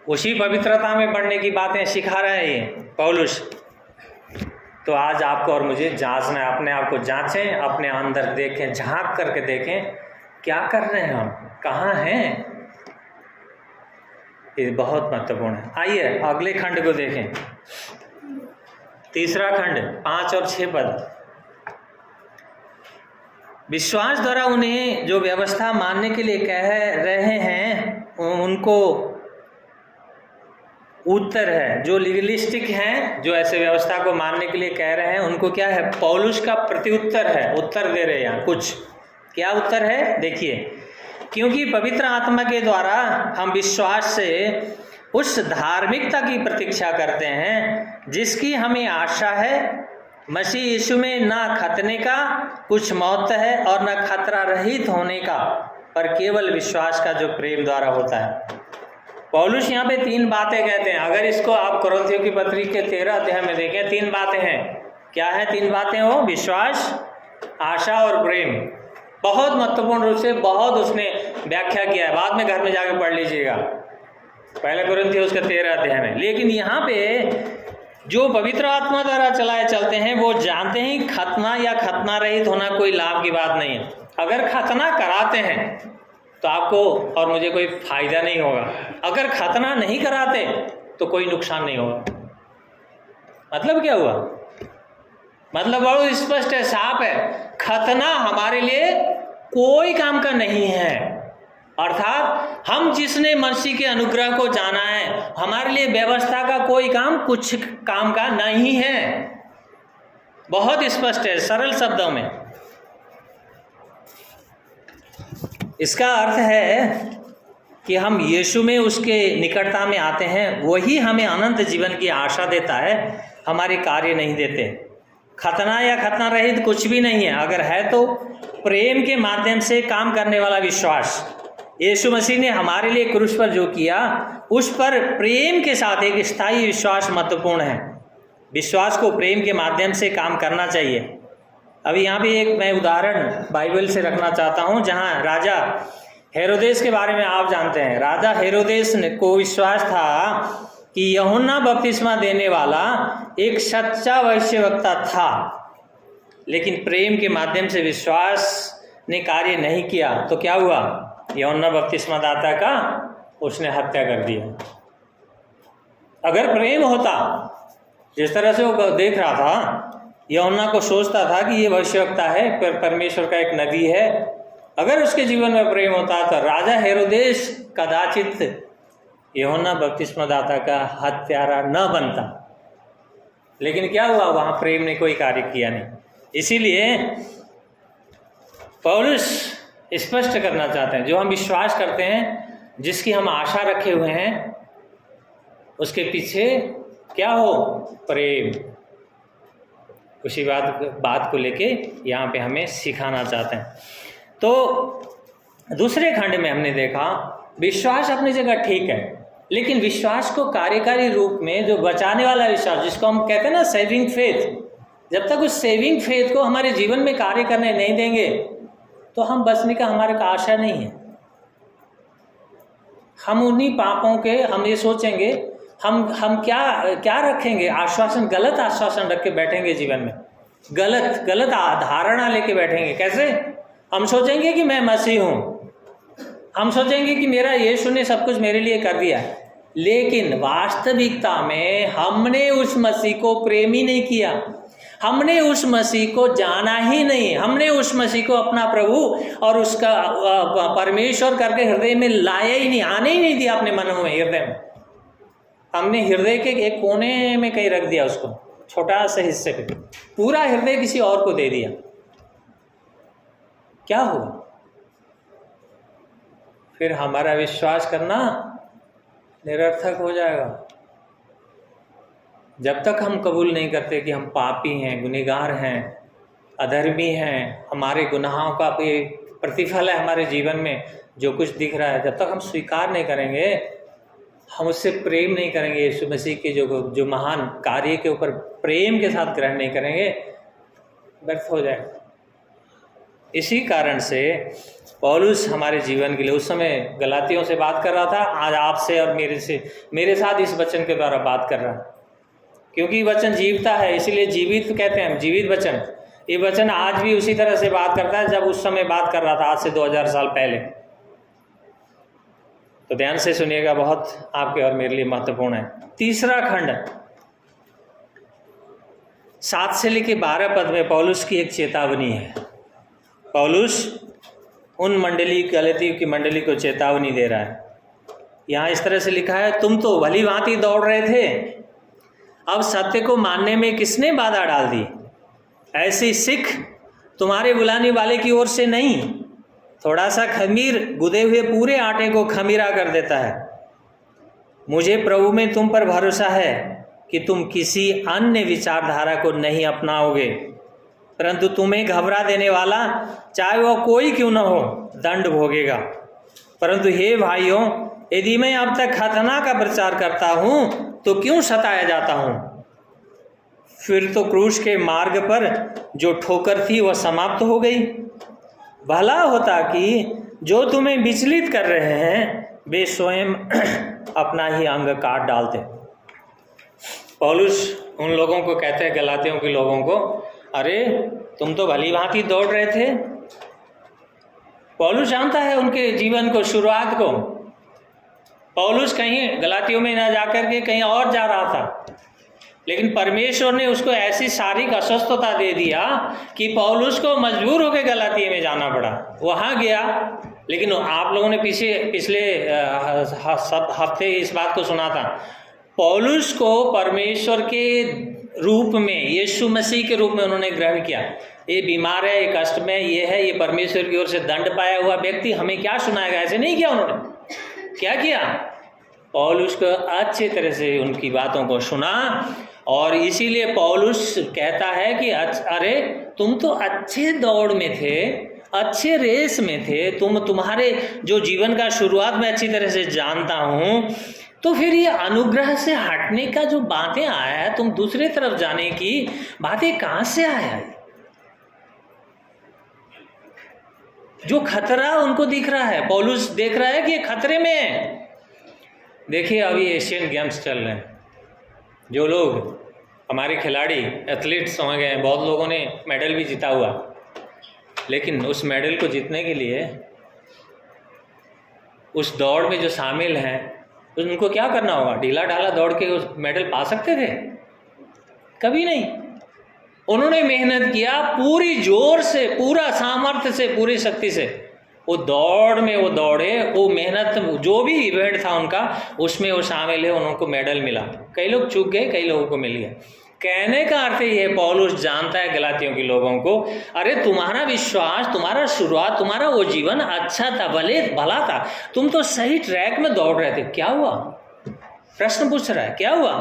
उसी पवित्रता में बढ़ने की बातें सिखा रहा है ये पौलुस। तो आज आपको और मुझे जांचना है, अपने आप को जांचें, अपने अंदर देखें, झांक करके देखें क्या कर रहे हैं हम, कहाँ हैं। ये बहुत महत्वपूर्ण है। आइए अगले खंड को देखें, तीसरा खंड 5 और 6 पद। विश्वास द्वारा उन्हें जो व्यवस्था मानने के लिए कह रहे हैं उनको उत्तर है। जो लीगलिस्टिक हैं, जो ऐसे व्यवस्था को मानने के लिए कह रहे हैं, उनको क्या है, पौलुस का प्रत्युत्तर है, उत्तर दे रहे हैं यहाँ कुछ। क्या उत्तर है देखिए, क्योंकि पवित्र आत्मा के द्वारा हम विश्वास से उस धार्मिकता की प्रतीक्षा करते हैं जिसकी हमें आशा है। मसीह यीशु में ना खतने का कुछ महत्व है और न खतरा रहित होने का, पर केवल विश्वास का जो प्रेम द्वारा होता है। पौलुस यहाँ पे 3 बातें कहते हैं। अगर इसको आप कोरिन्थियों की पत्री के 13 अध्याय में देखें, 3 बातें हैं। क्या है 3 बातें? वो विश्वास, आशा और प्रेम। बहुत महत्वपूर्ण रूप से बहुत उसने व्याख्या किया है, बाद में घर में जाकर पढ़ लीजिएगा, पहले कोरिन्थियों उसका 13 अध्याय में। लेकिन यहाँ पे जो पवित्र आत्मा द्वारा चलाए चलते हैं वो जानते हैं खतना या खतना रहित होना कोई लाभ की बात नहीं है। अगर खतना कराते हैं तो आपको और मुझे कोई फायदा नहीं होगा, अगर खतना नहीं कराते तो कोई नुकसान नहीं होगा। मतलब क्या हुआ? मतलब बहुत स्पष्ट है, साफ है। खतना हमारे लिए कोई काम का नहीं है, अर्थात हम जिसने मसीह के अनुग्रह को जाना है, हमारे लिए व्यवस्था का कोई काम कुछ काम का नहीं है। बहुत स्पष्ट है, सरल शब्दों में। इसका अर्थ है कि हम यीशु में उसके निकटता में आते हैं, वही हमें अनंत जीवन की आशा देता है, हमारे कार्य नहीं देते। खतना या खतना रहित कुछ भी नहीं है। अगर है तो प्रेम के माध्यम से काम करने वाला विश्वास। यीशु मसीह ने हमारे लिए क्रूस पर जो किया, उस पर प्रेम के साथ एक स्थायी विश्वास महत्वपूर्ण है। विश्वास को प्रेम के माध्यम से काम करना चाहिए। अभी यहाँ पे एक मैं उदाहरण बाइबल से रखना चाहता हूँ, जहाँ राजा हेरोदेस के बारे में आप जानते हैं। राजा हेरोदेस को विश्वास था कि यूहन्ना बपतिस्मा देने वाला एक सच्चा भविष्यवक्ता था, लेकिन प्रेम के माध्यम से विश्वास ने कार्य नहीं किया तो क्या हुआ? यूहन्ना बपतिस्मा दाता का उसने हत्या कर दिया। अगर प्रेम होता, जिस तरह से वो देख रहा था, यूहन्ना को सोचता था कि ये भविष्यवक्ता है, परमेश्वर का एक नबी है, अगर उसके जीवन में प्रेम होता तो राजा हेरोदेस कदाचित यूहन्ना बपतिस्मा दाता का हत्यारा न बनता। लेकिन क्या हुआ? वहाँ प्रेम ने कोई कार्य किया नहीं। इसीलिए पौलुस स्पष्ट करना चाहते हैं, जो हम विश्वास करते हैं, जिसकी हम आशा रखे हुए हैं, उसके पीछे क्या हो? प्रेम। उसी बात को लेके यहाँ पे हमें सिखाना चाहते हैं। तो दूसरे खंड में हमने देखा विश्वास अपनी जगह ठीक है, लेकिन विश्वास को कार्यकारी रूप में जो बचाने वाला विश्वास, जिसको हम कहते हैं ना सेविंग फेथ, जब तक उस सेविंग फेथ को हमारे जीवन में कार्य करने नहीं देंगे तो हम बचने का हमारे का आशा नहीं है। हम उन्हीं पापों के, हम ये सोचेंगे, हम क्या रखेंगे? आश्वासन, गलत आश्वासन रख के बैठेंगे जीवन में, गलत धारणा लेके बैठेंगे। कैसे? हम सोचेंगे कि मैं मसीह हूँ, हम सोचेंगे कि मेरा यीशु ने सब कुछ मेरे लिए कर दिया है, लेकिन वास्तविकता में हमने उस मसीह को प्रेम ही नहीं किया, हमने उस मसीह को जाना ही नहीं, हमने उस मसीह को अपना प्रभु और उसका परमेश्वर करके हृदय में लाया ही नहीं, आने ही नहीं दिया अपने मनों में, हृदय में। हमने हृदय के एक कोने में कहीं रख दिया उसको, छोटा सा हिस्से पे, पूरा हृदय किसी और को दे दिया, क्या हुआ? फिर हमारा विश्वास करना निरर्थक हो जाएगा। जब तक हम कबूल नहीं करते कि हम पापी हैं, गुनहगार हैं, अधर्मी हैं, हमारे गुनाहों का भी प्रतिफल है हमारे जीवन में जो कुछ दिख रहा है, जब तक हम स्वीकार नहीं करेंगे, हम उससे प्रेम नहीं करेंगे, यीशु मसीह के जो महान कार्य के ऊपर प्रेम के साथ ग्रहण नहीं करेंगे, व्यर्थ हो जाएगा। इसी कारण से पौलुस हमारे जीवन के लिए उस समय गलातियों से बात कर रहा था, आज आपसे और मेरे साथ इस वचन के द्वारा बात कर रहा है, क्योंकि वचन जीवता है, इसीलिए जीवित कहते हैं, जीवित वचन। ये वचन आज भी उसी तरह से बात करता है जब उस समय बात कर रहा था, आज से 2000 साल पहले। तो ध्यान से सुनिएगा, बहुत आपके और मेरे लिए महत्वपूर्ण है। तीसरा खंड 7 से लेकर 12 पद में पौलुस की एक चेतावनी है। पौलुस उन गलाती की मंडली को चेतावनी दे रहा है। यहाँ इस तरह से लिखा है, तुम तो भली भांति दौड़ रहे थे, अब सत्य को मानने में किसने बाधा डाल दी? ऐसी सिख तुम्हारे बुलाने वाले की ओर से नहीं, थोड़ा सा खमीर गुदे हुए पूरे आटे को खमीरा कर देता है। मुझे प्रभु में तुम पर भरोसा है कि तुम किसी अन्य विचारधारा को नहीं अपनाओगे, परंतु तुम्हें घबरा देने वाला, चाहे वह कोई क्यों न हो, दंड भोगेगा। परंतु हे भाइयों, यदि मैं अब तक खतना का प्रचार करता हूँ तो क्यों सताया जाता हूँ? फिर तो क्रूस के मार्ग पर जो ठोकर थी वह समाप्त हो गई। भला होता कि जो तुम्हें विचलित कर रहे हैं वे स्वयं अपना ही अंग काट डालते। पौलुस उन लोगों को कहते हैं, गलातियों के लोगों को, अरे तुम तो भली भांति दौड़ रहे थे। पौलुस जानता है उनके जीवन को, शुरुआत को। पौलुस कहीं गलातियों में ना जाकर के कहीं और जा रहा था, लेकिन परमेश्वर ने उसको ऐसी शारीरिक अस्वस्थता दे दिया कि पौलुस को मजबूर होकर गलातिया में जाना पड़ा। वहाँ गया, लेकिन आप लोगों ने पिछले हफ्ते इस बात को सुना था, पौलुस को परमेश्वर के रूप में, यीशु मसीह के रूप में उन्होंने ग्रहण किया। ये बीमार है, ये कष्ट में, ये है, ये परमेश्वर की ओर से दंड पाया हुआ व्यक्ति, हमें क्या सुनाएगा? ऐसे नहीं किया उन्होंने। क्या किया? पौलुस को अच्छे तरह से उनकी बातों को सुना, और इसीलिए पौलुस कहता है कि अरे तुम तो अच्छे दौड़ में थे, अच्छे रेस में थे, तुम्हारे जो जीवन का शुरुआत में अच्छी तरह से जानता हूँ, तो फिर ये अनुग्रह से हटने का जो बातें आया है, तुम दूसरे तरफ जाने की बातें कहाँ से आया है? जो खतरा उनको दिख रहा है, पौलुस देख रहा है कि ये खतरे में है। देखिए अभी एशियन गेम्स चल रहे हैं, जो लोग हमारे खिलाड़ी एथलीट्स हो गए हैं, बहुत लोगों ने मेडल भी जीता हुआ, लेकिन उस मेडल को जीतने के लिए उस दौड़ में जो शामिल हैं उनको क्या करना होगा? ढीला ढाला दौड़ के उस मेडल पा सकते थे? कभी नहीं। उन्होंने मेहनत किया पूरी जोर से, पूरा सामर्थ्य से, पूरी शक्ति से वो दौड़ में वो दौड़े, वो मेहनत, जो भी इवेंट था उनका उसमें वो शामिल है, उनको मेडल मिला। कई लोग चूक गए, कई लोगों को मिल गया। कहने का अर्थ ये है, पौलुस जानता है गलातियों के लोगों को, अरे तुम्हारा विश्वास, तुम्हारा शुरुआत, तुम्हारा वो जीवन अच्छा था, भला था, तुम तो सही ट्रैक में दौड़ रहे थे, क्या हुआ? प्रश्न पूछ रहा है, क्या हुआ,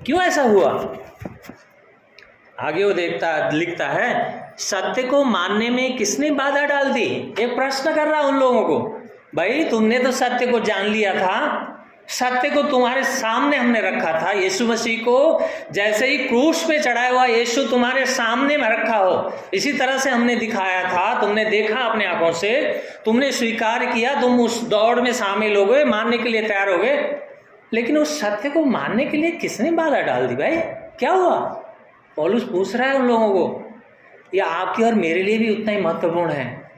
क्यों ऐसा हुआ? आगे वो लिखता है, सत्य को मानने में किसने बाधा डाल दी? एक प्रश्न कर रहा उन लोगों को, भाई तुमने तो सत्य को जान लिया था, सत्य को तुम्हारे सामने हमने रखा था, यीशु मसीह को जैसे ही क्रूस पे चढ़ाया हुआ यीशु तुम्हारे सामने में रखा हो, इसी तरह से हमने दिखाया था, तुमने देखा अपने आंखों से, तुमने स्वीकार किया, तुम उस दौड़ में शामिल हो गए, मानने के लिए तैयार हो गए, लेकिन उस सत्य को मानने के लिए किसने बाधा डाल दी? भाई क्या हुआ? पौलुस पूछ रहा है उन लोगों को। यह आपके और मेरे लिए भी उतना ही महत्वपूर्ण है।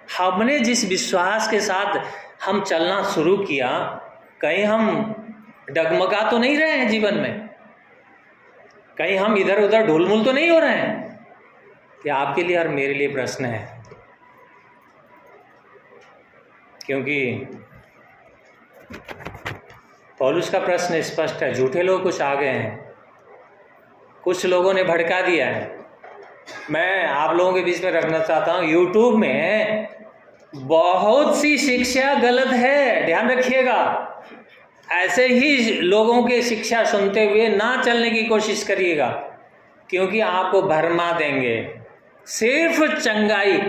हमने जिस विश्वास के साथ हम चलना शुरू किया, कहीं हम डगमगा तो नहीं रहे हैं जीवन में? कहीं हम इधर उधर ढुलमुल तो नहीं हो रहे हैं? यह आपके लिए और मेरे लिए प्रश्न है, क्योंकि पौलुस का प्रश्न स्पष्ट है। झूठे लोग कुछ आ गए हैं, कुछ लोगों ने भड़का दिया है। मैं आप लोगों के बीच में रखना चाहता हूँ, यूट्यूब में बहुत सी शिक्षा गलत है, ध्यान रखिएगा। ऐसे ही लोगों के शिक्षा सुनते हुए ना चलने की कोशिश करिएगा, क्योंकि आपको भरमा देंगे। सिर्फ चंगाई,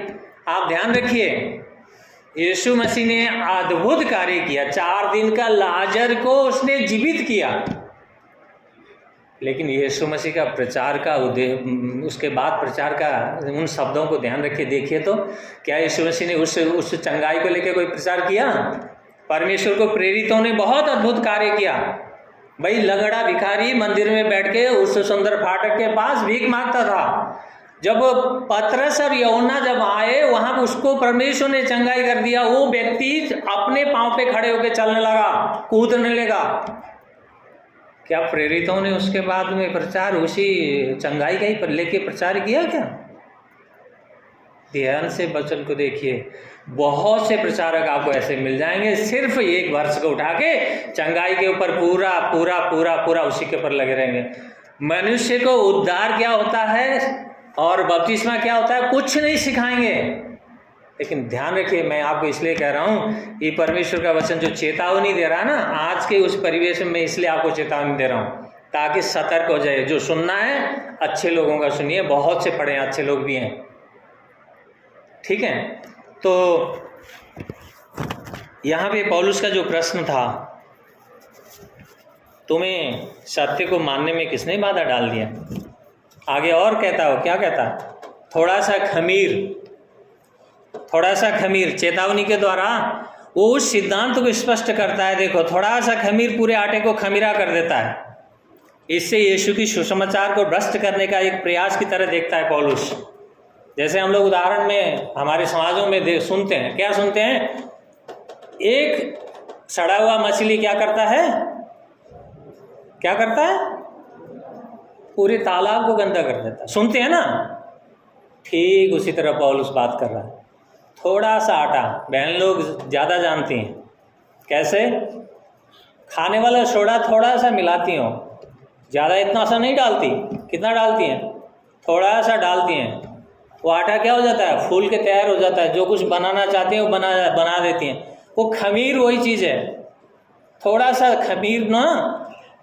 आप ध्यान रखिए, यीशु मसीह ने अद्भुत कार्य किया। 4 दिन का लाजर को उसने जीवित किया, लेकिन यीशु मसीह का प्रचार का उद्देश्य, उसके बाद प्रचार का उन शब्दों को ध्यान रखिए, देखिए तो क्या यीशु मसीह ने उस चंगाई को लेकर कोई प्रचार किया? परमेश्वर को प्रेरितों ने बहुत अद्भुत कार्य किया। भाई लगड़ा भिखारी मंदिर में बैठ के उस सुंदर फाटक के पास भीख मांगता था। जब पतरस और यूहन्ना जब आए वहां उसको परमेश्वर ने चंगाई कर दिया। वो व्यक्ति अपने पांव पे खड़े होकर चलने लगा, कूदने लगा। क्या प्रेरितों ने उसके बाद में प्रचार उसी चंगाई का ही लेके प्रचार किया क्या? ध्यान से वचन को देखिए, बहुत से प्रचारक आपको ऐसे मिल जाएंगे, सिर्फ एक वर्ष को उठा के चंगाई के ऊपर पूरा पूरा पूरा पूरा उसी के ऊपर लगे रहेंगे। मनुष्य को उद्धार क्या होता है और बपतिस्मा क्या होता है कुछ नहीं सिखाएंगे। लेकिन ध्यान रखिए, मैं आपको इसलिए कह रहा हूँ, ये परमेश्वर का वचन जो चेतावनी दे रहा है ना, आज के उस परिवेश में मैं इसलिए आपको चेतावनी दे रहा हूँ ताकि सतर्क हो जाए। जो सुनना है अच्छे लोगों का सुनिए, बहुत से पढ़े अच्छे लोग भी हैं, ठीक है। तो यहाँ पे पौलुस का जो प्रश्न था, तुम्हें सत्य को मानने में किसने बाधा डाल दिया? आगे और कहता हो, क्या कहता? थोड़ा सा खमीर चेतावनी के द्वारा वो उस सिद्धांत को स्पष्ट करता है। देखो, थोड़ा सा खमीर पूरे आटे को खमीरा कर देता है। इससे यीशु की सुसमाचार को भ्रष्ट करने का एक प्रयास की तरह देखता है पौलुस। जैसे हम लोग उदाहरण में हमारे समाजों में सुनते हैं, क्या सुनते हैं? एक सड़ा हुआ मछली क्या करता है? पूरे तालाब को गंदा कर देता है, सुनते हैं ना। ठीक उसी तरह पौलुस बात कर रहा है। थोड़ा सा आटा, बहन लोग ज़्यादा जानती हैं कैसे, खाने वाला सोडा थोड़ा सा मिलाती हो, ज़्यादा इतना सा नहीं डालती। कितना डालती हैं? थोड़ा सा डालती हैं। वो आटा क्या हो जाता है? फूल के तैयार हो जाता है। जो कुछ बनाना चाहती हैं वो बना देती हैं। वो खमीर वही चीज़ है। थोड़ा सा खमीर ना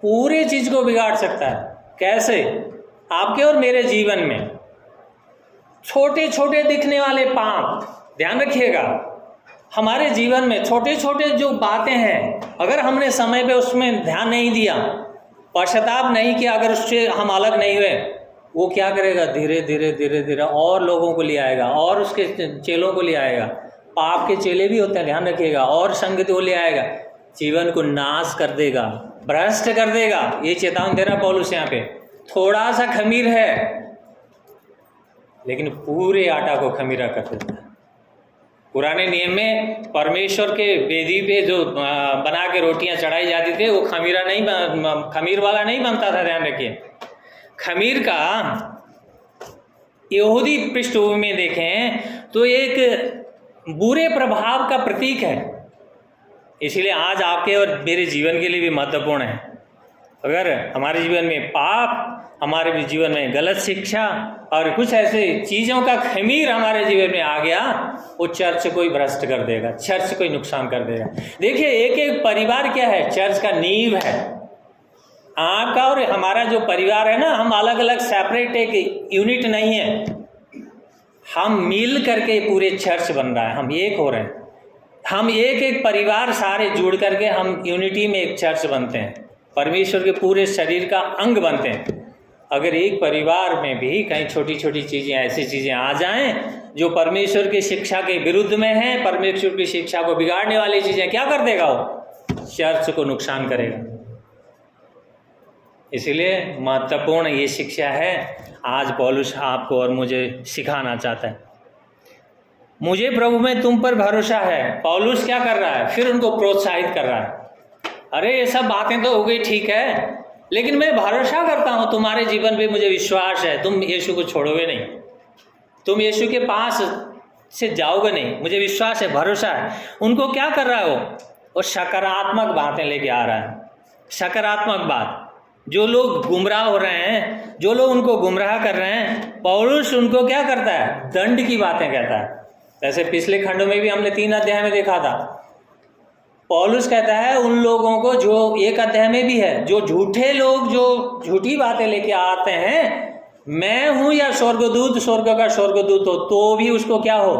पूरे चीज़ को बिगाड़ सकता है। कैसे? आपके और मेरे जीवन में छोटे छोटे दिखने वाले पाप, ध्यान रखिएगा, हमारे जीवन में छोटे छोटे जो बातें हैं, अगर हमने समय पे उसमें ध्यान नहीं दिया, पश्चाताप नहीं किया, अगर उससे हम अलग नहीं हुए, वो क्या करेगा? धीरे धीरे और लोगों को ले आएगा और उसके चेलों को ले आएगा। पाप के चेले भी होते हैं, ध्यान रखिएगा, और संगति को ले आएगा, जीवन को नाश कर देगा, भ्रष्ट कर देगा। ये चेतावनी दे रहा पौलुस यहाँ पे। थोड़ा सा खमीर है लेकिन पूरे आटा को खमीरा कर देता है। पुराने नियम में परमेश्वर के वेदी पे जो बना के रोटियां चढ़ाई जाती थी, वो खमीर वाला नहीं बनता था, ध्यान रखिए। खमीर का यहूदी पृष्ठभूमि में देखें तो एक बुरे प्रभाव का प्रतीक है। इसलिए आज आपके और मेरे जीवन के लिए भी महत्वपूर्ण है। अगर हमारे जीवन में पाप, हमारे भी जीवन में गलत शिक्षा और कुछ ऐसे चीज़ों का खमीर हमारे जीवन में आ गया, वो चर्च को ही भ्रष्ट कर देगा, चर्च को ही नुकसान कर देगा। देखिए, एक एक परिवार क्या है? चर्च का नींव है। आपका और हमारा जो परिवार है ना, हम अलग अलग सेपरेट एक यूनिट नहीं है, हम मिल करके पूरे चर्च बन रहा है, हम एक हो रहे हैं। हम एक एक परिवार सारे जुड़ करके हम यूनिटी में एक चर्च बनते हैं, परमेश्वर के पूरे शरीर का अंग बनते हैं। अगर एक परिवार में भी कहीं छोटी छोटी चीज़ें, ऐसी चीज़ें आ जाएं जो परमेश्वर की शिक्षा के विरुद्ध में हैं, परमेश्वर की शिक्षा को बिगाड़ने वाली चीज़ें, क्या कर देगा? वो चर्च को नुकसान करेगा। इसलिए महत्वपूर्ण ये शिक्षा है, आज पौलुस आपको और मुझे सिखाना चाहता है। मुझे प्रभु में तुम पर भरोसा है। पौलुस क्या कर रहा है? फिर उनको प्रोत्साहित कर रहा है। अरे ये सब बातें तो हो गई, ठीक है, लेकिन मैं भरोसा करता हूँ तुम्हारे जीवन पे, मुझे विश्वास है तुम यीशु को छोड़ोगे नहीं, तुम यीशु के पास से जाओगे नहीं, मुझे विश्वास है, भरोसा है। उनको क्या कर रहा है? वो सकारात्मक बातें लेके आ रहा है। सकारात्मक बात। जो लोग गुमराह हो रहे हैं, जो लोग उनको गुमराह कर रहे हैं, पौलुस उनको क्या करता है? दंड की बातें कहता है। जैसे पिछले खंडों में भी हमने 3 अध्याय में देखा था, पौलुस कहता है उन लोगों को, जो 1 अध्याय में भी है, जो झूठे लोग जो झूठी बातें लेके आते हैं, मैं हूं या स्वर्गदूत, स्वर्ग का स्वर्गदूत हो, तो भी उसको क्या हो?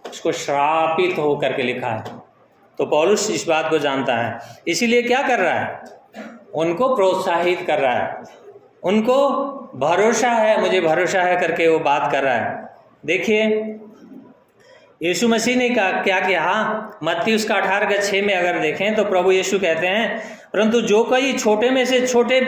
उसको श्रापित हो करके लिखा है। तो पौलुस इस बात को जानता है, इसीलिए क्या कर रहा है? उनको प्रोत्साहित कर रहा है, उनको भरोसा है, मुझे भरोसा है करके वो बात कर रहा है। देखिए यीशु मसीह ने क्या किया? मत्ती उसका 18:6 में अगर देखें तो प्रभु यीशु कहते हैं, परंतु जो कोई छोटे में से छोटे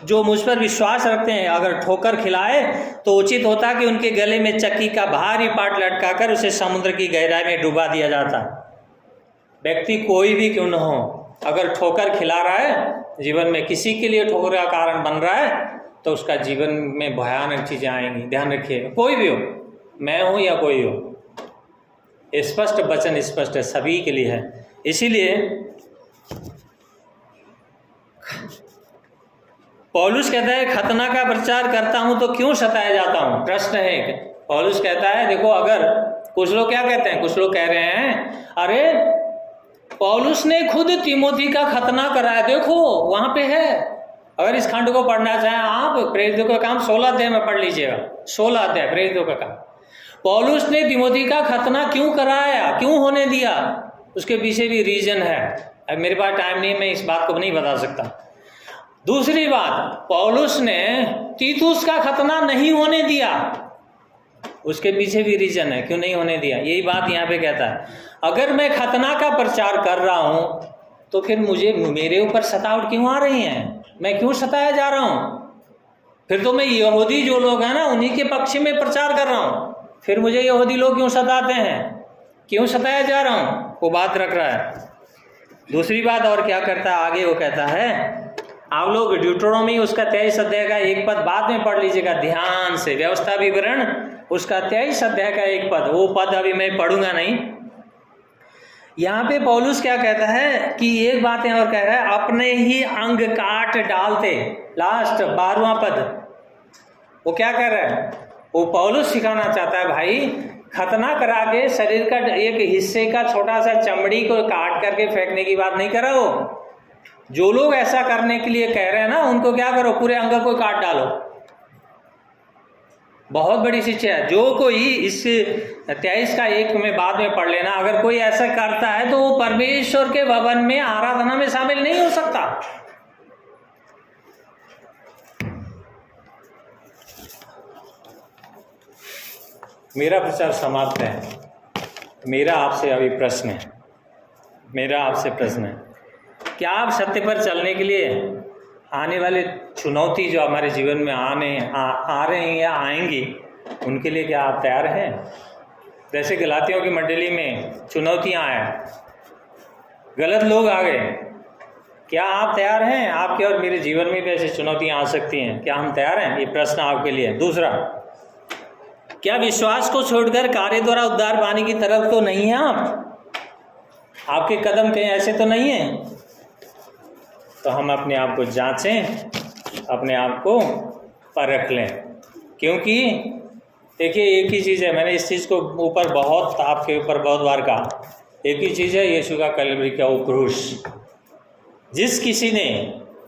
जो मुझ पर विश्वास रखते हैं अगर ठोकर खिलाए तो उचित होता कि उनके गले में चक्की का भारी पाट लटकाकर उसे समुद्र की गहराई में डुबा दिया जाता। व्यक्ति कोई भी क्यों न हो, अगर ठोकर खिला रहा है, जीवन में किसी के लिए ठोकर का कारण बन रहा है, तो उसका जीवन में भयानक चीजें आएंगी। ध्यान रखिए, कोई भी हो, मैं हूं या कोई हो, स्पष्ट वचन स्पष्ट है, सभी के लिए है। इसीलिए पौलुस कहता है खतना का प्रचार करता हूं तो क्यों सताया जाता हूं? प्रश्न है। पौलुस कहता है देखो, अगर कुछ लोग क्या कहते हैं, कुछ लोग कह रहे हैं अरे पौलुस ने खुद तिमोथी का खतना कराया, देखो वहां पे है। अगर इस खंड को पढ़ना चाहें आप, प्रेरितों का काम 16 अध्याय में पढ़ लीजिएगा, 16 अध्याय प्रेरितों का काम। पौलुस ने तिमोथी का खतना क्यों कराया, क्यों होने दिया, उसके पीछे भी रीजन है। अब मेरे पास टाइम नहीं, मैं इस बात को नहीं बता सकता। दूसरी बात, पौलुस ने तीतुस का खतना नहीं होने दिया, उसके पीछे भी रीजन है क्यों नहीं होने दिया। यही बात यहाँ पे कहता है, अगर मैं खतना का प्रचार कर रहा हूं तो फिर मेरे ऊपर सतावट क्यों आ रही है, मैं क्यों सताया जा रहा हूं? फिर तो मैं यहूदी जो लोग हैं ना, उन्हीं के पक्ष में प्रचार कर रहा हूं, फिर मुझे यहूदी लोग क्यों सताते हैं, क्यों सताया जा रहा हूं? वो बात रख रहा है। दूसरी बात और क्या करता है आगे, वो कहता है, आप लोग ड्यूटरोनोमी उसका 23 अध्याय का 1 पद बाद में पढ़ लीजिएगा ध्यान से, व्यवस्था विवरण उसका 23 अध्याय का 1 पद, वो पद अभी मैं पढ़ूंगा नहीं। यहाँ पे पौलुस क्या कहता है कि एक बात और कह रहा है, अपने ही अंग काट डालते, लास्ट 12वां पद, वो क्या कह रहा है? वो पौलुस सिखाना चाहता है भाई, खतना करा के शरीर का एक हिस्से का छोटा सा चमड़ी को काट करके फेंकने की बात नहीं कर रहा हो। जो लोग ऐसा करने के लिए कह रहे हैं ना, उनको क्या करो, पूरे अंग को काट डालो। बहुत बड़ी शिक्षा है। जो कोई इस 23 का 1 में बाद में पढ़ लेना, अगर कोई ऐसा करता है तो वो परमेश्वर के भवन में आराधना में शामिल नहीं हो सकता। मेरा प्रचार समाप्त है। मेरा आपसे अभी प्रश्न है, क्या आप सत्य पर चलने के लिए आने वाले चुनौती जो हमारे जीवन में आ रहे हैं या आएंगी, उनके लिए क्या आप तैयार हैं? जैसे गलातियों की मंडली में चुनौतियां आए, गलत लोग आ गए, क्या आप तैयार हैं? आपके और मेरे जीवन में भी ऐसी चुनौतियां आ सकती हैं, क्या हम तैयार हैं? ये प्रश्न आपके लिए। दूसरा, क्या विश्वास को छोड़कर कार्य द्वारा उद्धार पाने की तरफ तो नहीं है आपके कदम कहीं ऐसे तो नहीं है? तो हम अपने आप को जांचें, अपने आप को परख लें। क्योंकि देखिए, एक ही चीज़ है, मैंने इस चीज़ को आपके ऊपर बहुत बार कहा, एक ही चीज़ है, यीशु का कलवरी का वो क्रूस। जिस किसी ने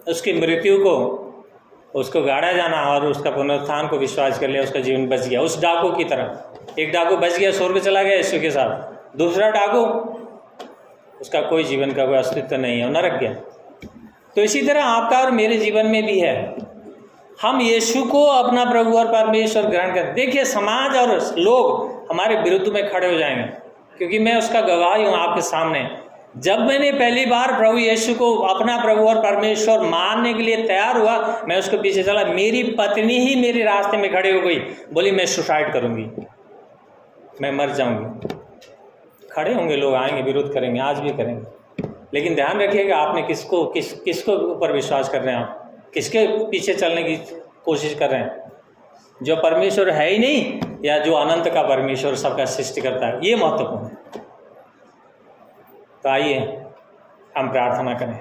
उसकी मृत्यु को, उसको गाड़ा जाना और उसका पुनरुत्थान को विश्वास कर लिया, उसका जीवन बच गया। उस डाकू की तरह एक डाकू बच गया, स्वर्ग चला गया यीशु के साथ, दूसरा डाकू, उसका कोई जीवन का कोई अस्तित्व नहीं है, नरक गया। तो इसी तरह आपका और मेरे जीवन में भी है, हम यीशु को अपना प्रभु और परमेश्वर ग्रहण कर। देखिए, समाज और लोग हमारे विरुद्ध में खड़े हो जाएंगे, क्योंकि मैं उसका गवाही हूँ आपके सामने। जब मैंने पहली बार प्रभु यीशु को अपना प्रभु और परमेश्वर मानने के लिए तैयार हुआ, मैं उसके पीछे चला, मेरी पत्नी ही मेरे रास्ते में खड़े हो गई, बोली मैं सुसाइड करूंगी, मैं मर जाऊंगी। खड़े होंगे लोग, आएंगे, विरोध करेंगे, आज भी करेंगे, लेकिन ध्यान रखिएगा आपने किसको ऊपर विश्वास कर रहे हैं, आप किसके पीछे चलने की कोशिश कर रहे हैं, जो परमेश्वर है ही नहीं या जो अनंत का परमेश्वर सबका सृष्टि करता है। ये महत्वपूर्ण है। तो आइए हम प्रार्थना करें।